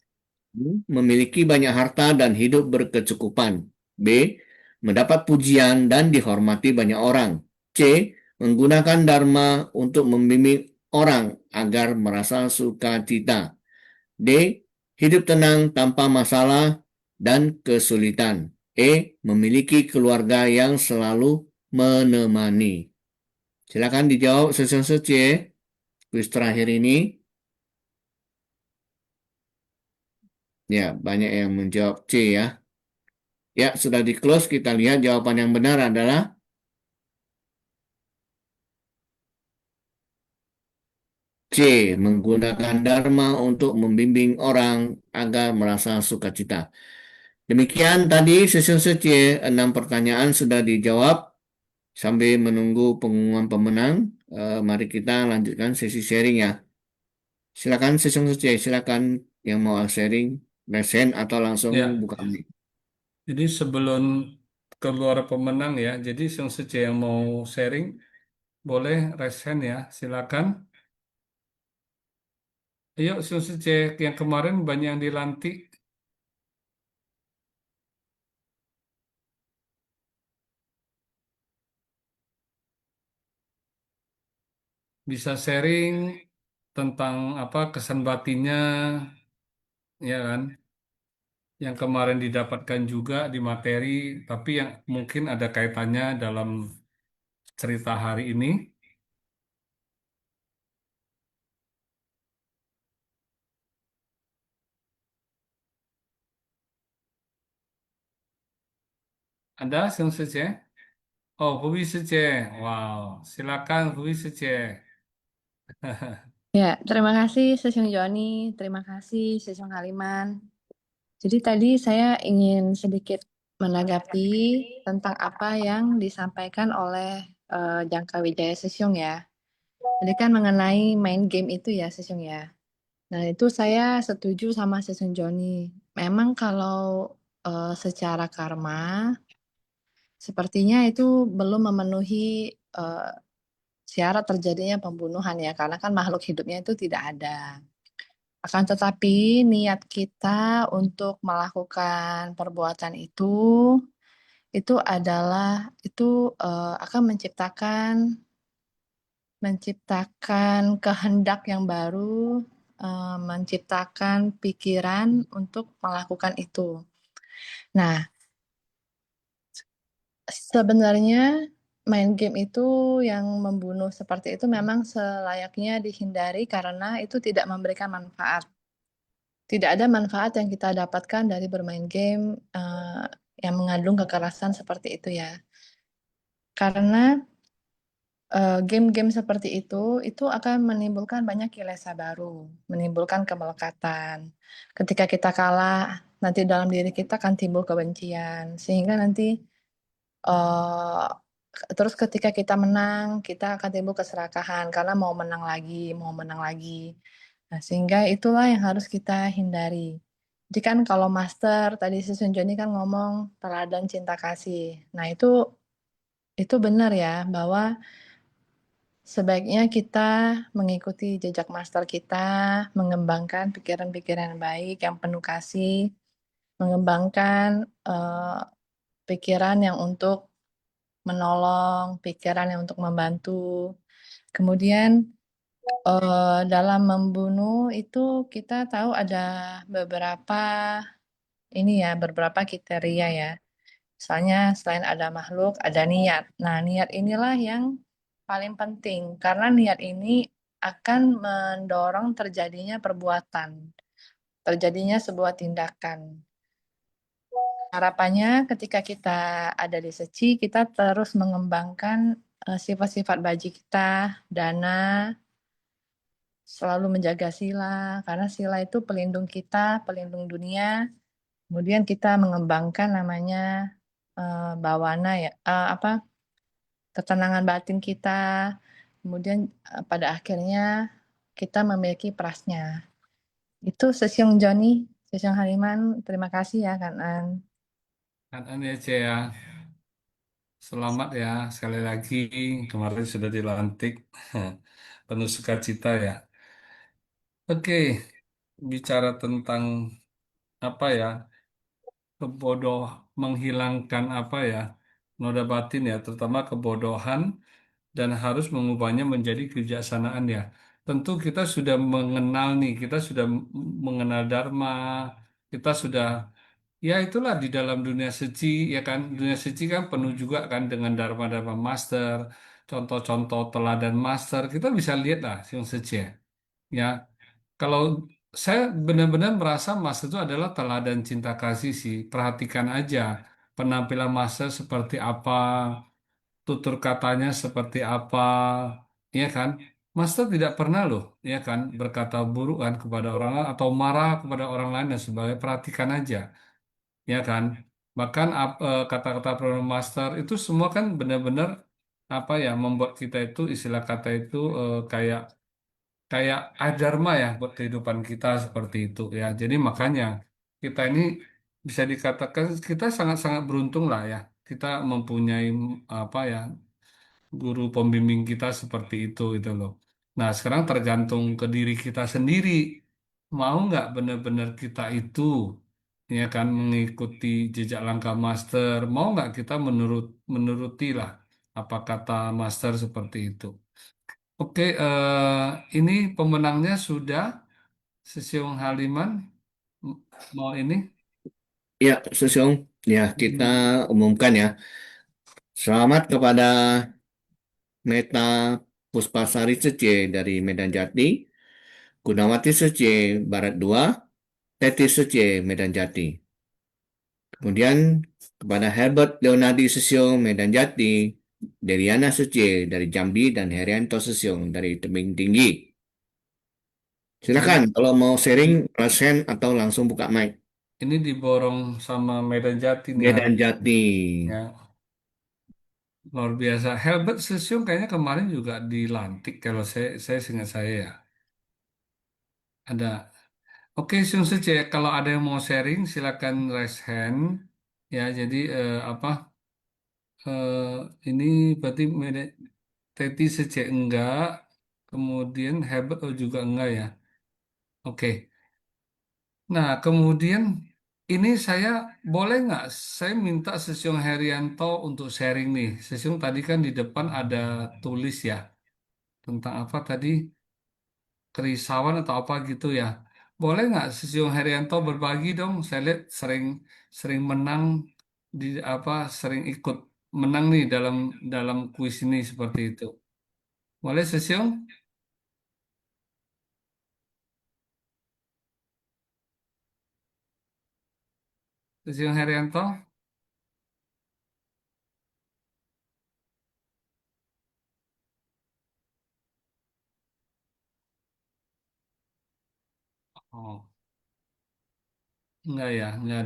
[SPEAKER 4] Memiliki banyak harta dan hidup berkecukupan. B. Mendapat pujian dan dihormati banyak orang. C. Menggunakan dharma untuk membimbing orang agar merasa sukacita. D. Hidup tenang tanpa masalah dan kesulitan. E. Memiliki keluarga yang selalu menemani. Silakan dijawab sesuai C. Kuis terakhir ini. Ya, banyak yang menjawab C ya. Ya, sudah di close. Kita lihat jawaban yang benar adalah C. Menggunakan dharma untuk membimbing orang agar merasa sukacita. Demikian tadi sesi C. 6 pertanyaan sudah dijawab. Sambil menunggu pengumuman pemenang, mari kita lanjutkan sesi sharing ya. Silakan sesi C. Silakan yang mau sharing, resen atau langsung
[SPEAKER 2] Ya,
[SPEAKER 4] buka mic.
[SPEAKER 2] jadi sebelum keluar pemenang ya, jadi C yang mau sharing boleh raise hand ya, silakan. Ayo C yang kemarin banyak yang dilantik. Bisa sharing tentang apa kesan batinnya, ya kan? Yang kemarin didapatkan juga di materi, tapi yang mungkin ada kaitannya dalam cerita hari ini. Ada C? Oh, Hui Sece. Wow, silakan Hui Sece.
[SPEAKER 11] Ya, terima kasih Sesiong Joni, terima kasih Sesiong Haliman. Jadi tadi saya ingin sedikit menanggapi tentang apa yang disampaikan oleh Jangka Wijaya Sesiong ya. Jadi kan mengenai main game itu ya Sesiong ya. Nah itu saya setuju sama Sesiong Joni. Memang kalau secara karma, sepertinya itu belum memenuhi syarat terjadinya pembunuhan ya, karena kan makhluk hidupnya itu tidak ada. Akan tetapi niat kita untuk melakukan perbuatan itu adalah itu akan menciptakan kehendak yang baru, menciptakan pikiran untuk melakukan itu. Nah, sebenarnya main game itu yang membunuh seperti itu memang selayaknya dihindari karena itu tidak memberikan manfaat. Tidak ada manfaat yang kita dapatkan dari bermain game yang mengandung kekerasan seperti itu ya. Karena game-game seperti itu akan menimbulkan banyak kilesa baru, menimbulkan kemelekatan. Ketika kita kalah, nanti dalam diri kita akan timbul kebencian, sehingga nanti eh, terus ketika kita menang, kita akan timbul keserakahan karena mau menang lagi, mau menang lagi. Nah, sehingga itulah yang harus kita hindari. Jadi kan kalau master tadi si Sunjoni kan ngomong teladan cinta kasih. Nah, itu benar ya bahwa sebaiknya kita mengikuti jejak master kita, mengembangkan pikiran-pikiran baik yang penuh kasih, mengembangkan pikiran yang untuk menolong, pikiran yang untuk membantu. Kemudian dalam membunuh itu kita tahu ada beberapa beberapa kriteria ya. Misalnya selain ada makhluk, ada niat. Nah, niat inilah yang paling penting karena niat ini akan mendorong terjadinya perbuatan, terjadinya sebuah tindakan. Harapannya ketika kita ada di Seci, kita terus mengembangkan sifat-sifat baji kita, dana, selalu menjaga sila, karena sila itu pelindung kita, pelindung dunia. Kemudian kita mengembangkan namanya bawana ya, ketenangan batin kita. Kemudian pada akhirnya kita memiliki prasnya. Itu Sesiung Joni, Sesiung Hariman, terima kasih ya Kak An.
[SPEAKER 2] Kan ya Ce ya. Selamat ya sekali lagi kemarin sudah dilantik. Penuh sukacita ya. Oke, bicara tentang apa ya? Kebodoh menghilangkan apa ya? Noda batin ya, terutama kebodohan dan harus mengubahnya menjadi kebijaksanaan ya. Tentu kita sudah mengenal nih, kita sudah mengenal Dharma, kita sudah ya itulah di dalam dunia suci ya kan. Dunia suci kan penuh juga kan dengan Dharma-Dharma Master, contoh-contoh teladan Master. Kita bisa lihat lah yang suci ya. Ya, kalau saya benar-benar merasa Master itu adalah teladan cinta kasih sih. Perhatikan aja penampilan Master seperti apa, tutur katanya seperti apa, ya kan? Master tidak pernah loh, ya kan, berkata buruk kan kepada orang lain atau marah kepada orang lain dan sebagainya. Perhatikan aja, ya kan? Bahkan kata-kata program Master itu semua kan benar-benar apa ya membuat kita itu istilah kata itu kayak kayak adharma ya buat kehidupan kita seperti itu ya. Jadi makanya kita ini bisa dikatakan kita sangat-sangat beruntung lah ya. Kita mempunyai apa ya guru pembimbing kita seperti itu loh. Nah, sekarang tergantung ke diri kita sendiri. Mau nggak benar-benar kita itu, ya kan, mengikuti jejak langkah master? Mau nggak kita menuruti lah apa kata master seperti itu? Oke, ini pemenangnya sudah Sesiung Haliman. M- Mau ini?
[SPEAKER 4] Ya, Susung, ya kita umumkan ya. Selamat kepada Meta Puspasari Sece dari Medan Jati, Gunawati Sece Barat 2, Teti Sece Medan Jati. Kemudian kepada Herbert Leonardi Susyong Medan Jati, Deriana Suci dari Jambi, dan Herianto Susyong dari Tebing Tinggi. Silakan
[SPEAKER 2] Ini
[SPEAKER 4] kalau mau sharing, rasen atau langsung buka mic.
[SPEAKER 2] ini diborong sama Medan Jati nih
[SPEAKER 4] Medan
[SPEAKER 2] hari.
[SPEAKER 4] Jati.
[SPEAKER 2] Ya. Luar biasa. Herbert Session kayaknya kemarin juga dilantik kalau saya ingat saya ya. Ada. Oke, Sung Sece, kalau ada yang mau sharing silakan raise hand. Ya, jadi apa? eh, ini berarti Teti Sece enggak, kemudian Herbert juga enggak ya. Oke. Nah, kemudian ini saya boleh nggak? Saya minta Sesiung Herianto untuk sharing nih. Sesiung tadi kan di depan ada tulis ya tentang apa tadi? Kerisauan atau apa gitu ya. Boleh nggak Sesiung Herianto berbagi dong? Saya lihat sering sering menang di apa sering ikut menang nih dalam dalam kuis ini seperti itu. Boleh Sesiung? Sesiung Herianto? Oh, enggak ya, enggak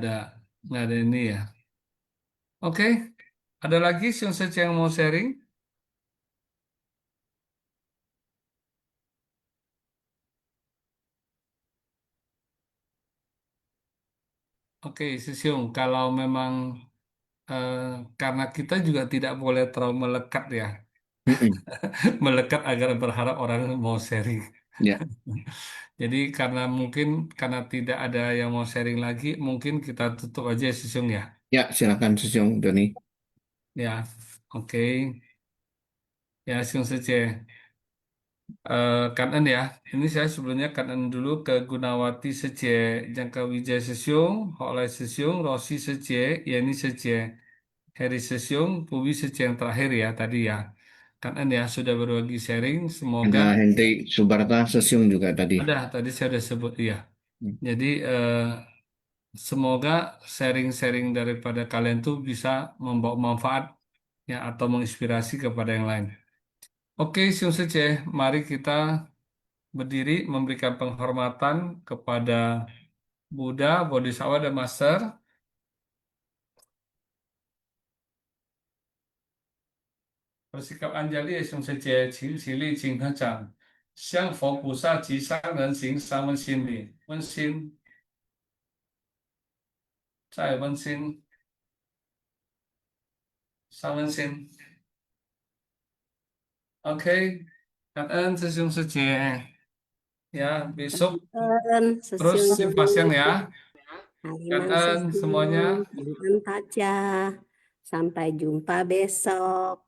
[SPEAKER 2] ada ini ya. Oke, ada lagi Sesiung Sece yang mau sharing? Oke, Sesiung, kalau memang eh, karena kita juga tidak boleh terlalu melekat ya,
[SPEAKER 4] Mm-mm.
[SPEAKER 2] melekat agar berharap orang mau sharing.
[SPEAKER 4] Ya,
[SPEAKER 2] Jadi karena mungkin karena tidak ada yang mau sharing lagi, mungkin kita tutup aja ya, Sesiung ya.
[SPEAKER 4] ya silakan Susung Doni.
[SPEAKER 2] Ya, oke. Ya, Sesiung Sece. Kanan ya, ini saya sebelumnya kanan dulu ke Gunawati Sece, Jangka Wijaya Sesiung, Holai Sesiung, Rosi Sece, Yani Sece. Heri Sesiung, Pubi Seci yang terakhir ya tadi ya. Kan ya sudah berbagi sharing. Semoga
[SPEAKER 4] Ada Hendrik Subarta Susung juga tadi.
[SPEAKER 2] ada tadi saya sudah sebut ya.
[SPEAKER 4] Hmm.
[SPEAKER 2] Jadi semoga sharing-sharing daripada kalian tuh bisa membawa manfaat ya atau menginspirasi kepada yang lain. Oke, Siung Sece, mari kita berdiri memberikan penghormatan kepada Buddha, Bodhisattva, dan Master. Bersikap Anjali ya Siung Sece, Sili Cing Hacang. 向佛菩萨及上人行三问心礼，问心，再问心，三问心。OK， 感恩师兄师姐。Ya, besok terus simpasian ya.
[SPEAKER 5] Haliman
[SPEAKER 2] 感恩 semuanya.
[SPEAKER 5] Sesiung, Taja. Sampai jumpa besok.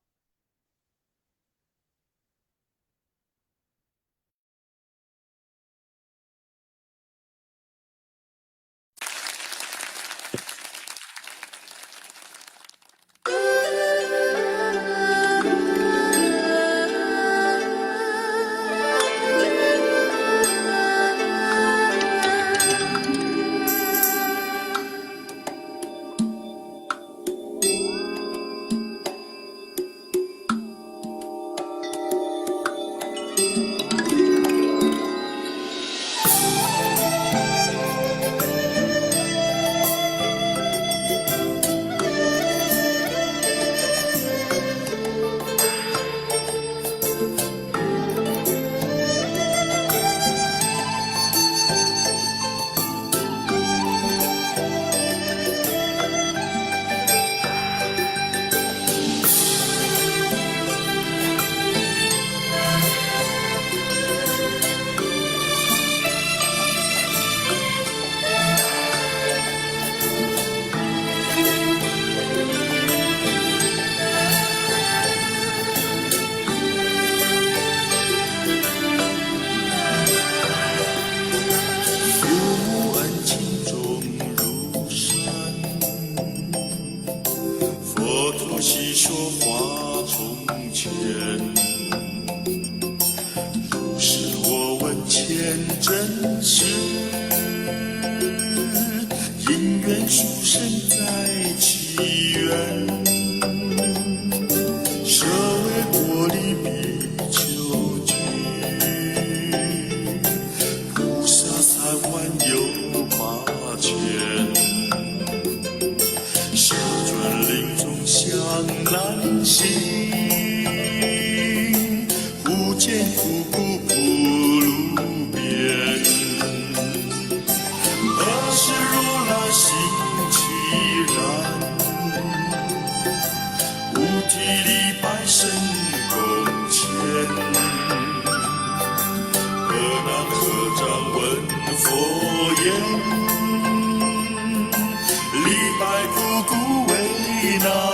[SPEAKER 3] Li bai ku ku wei na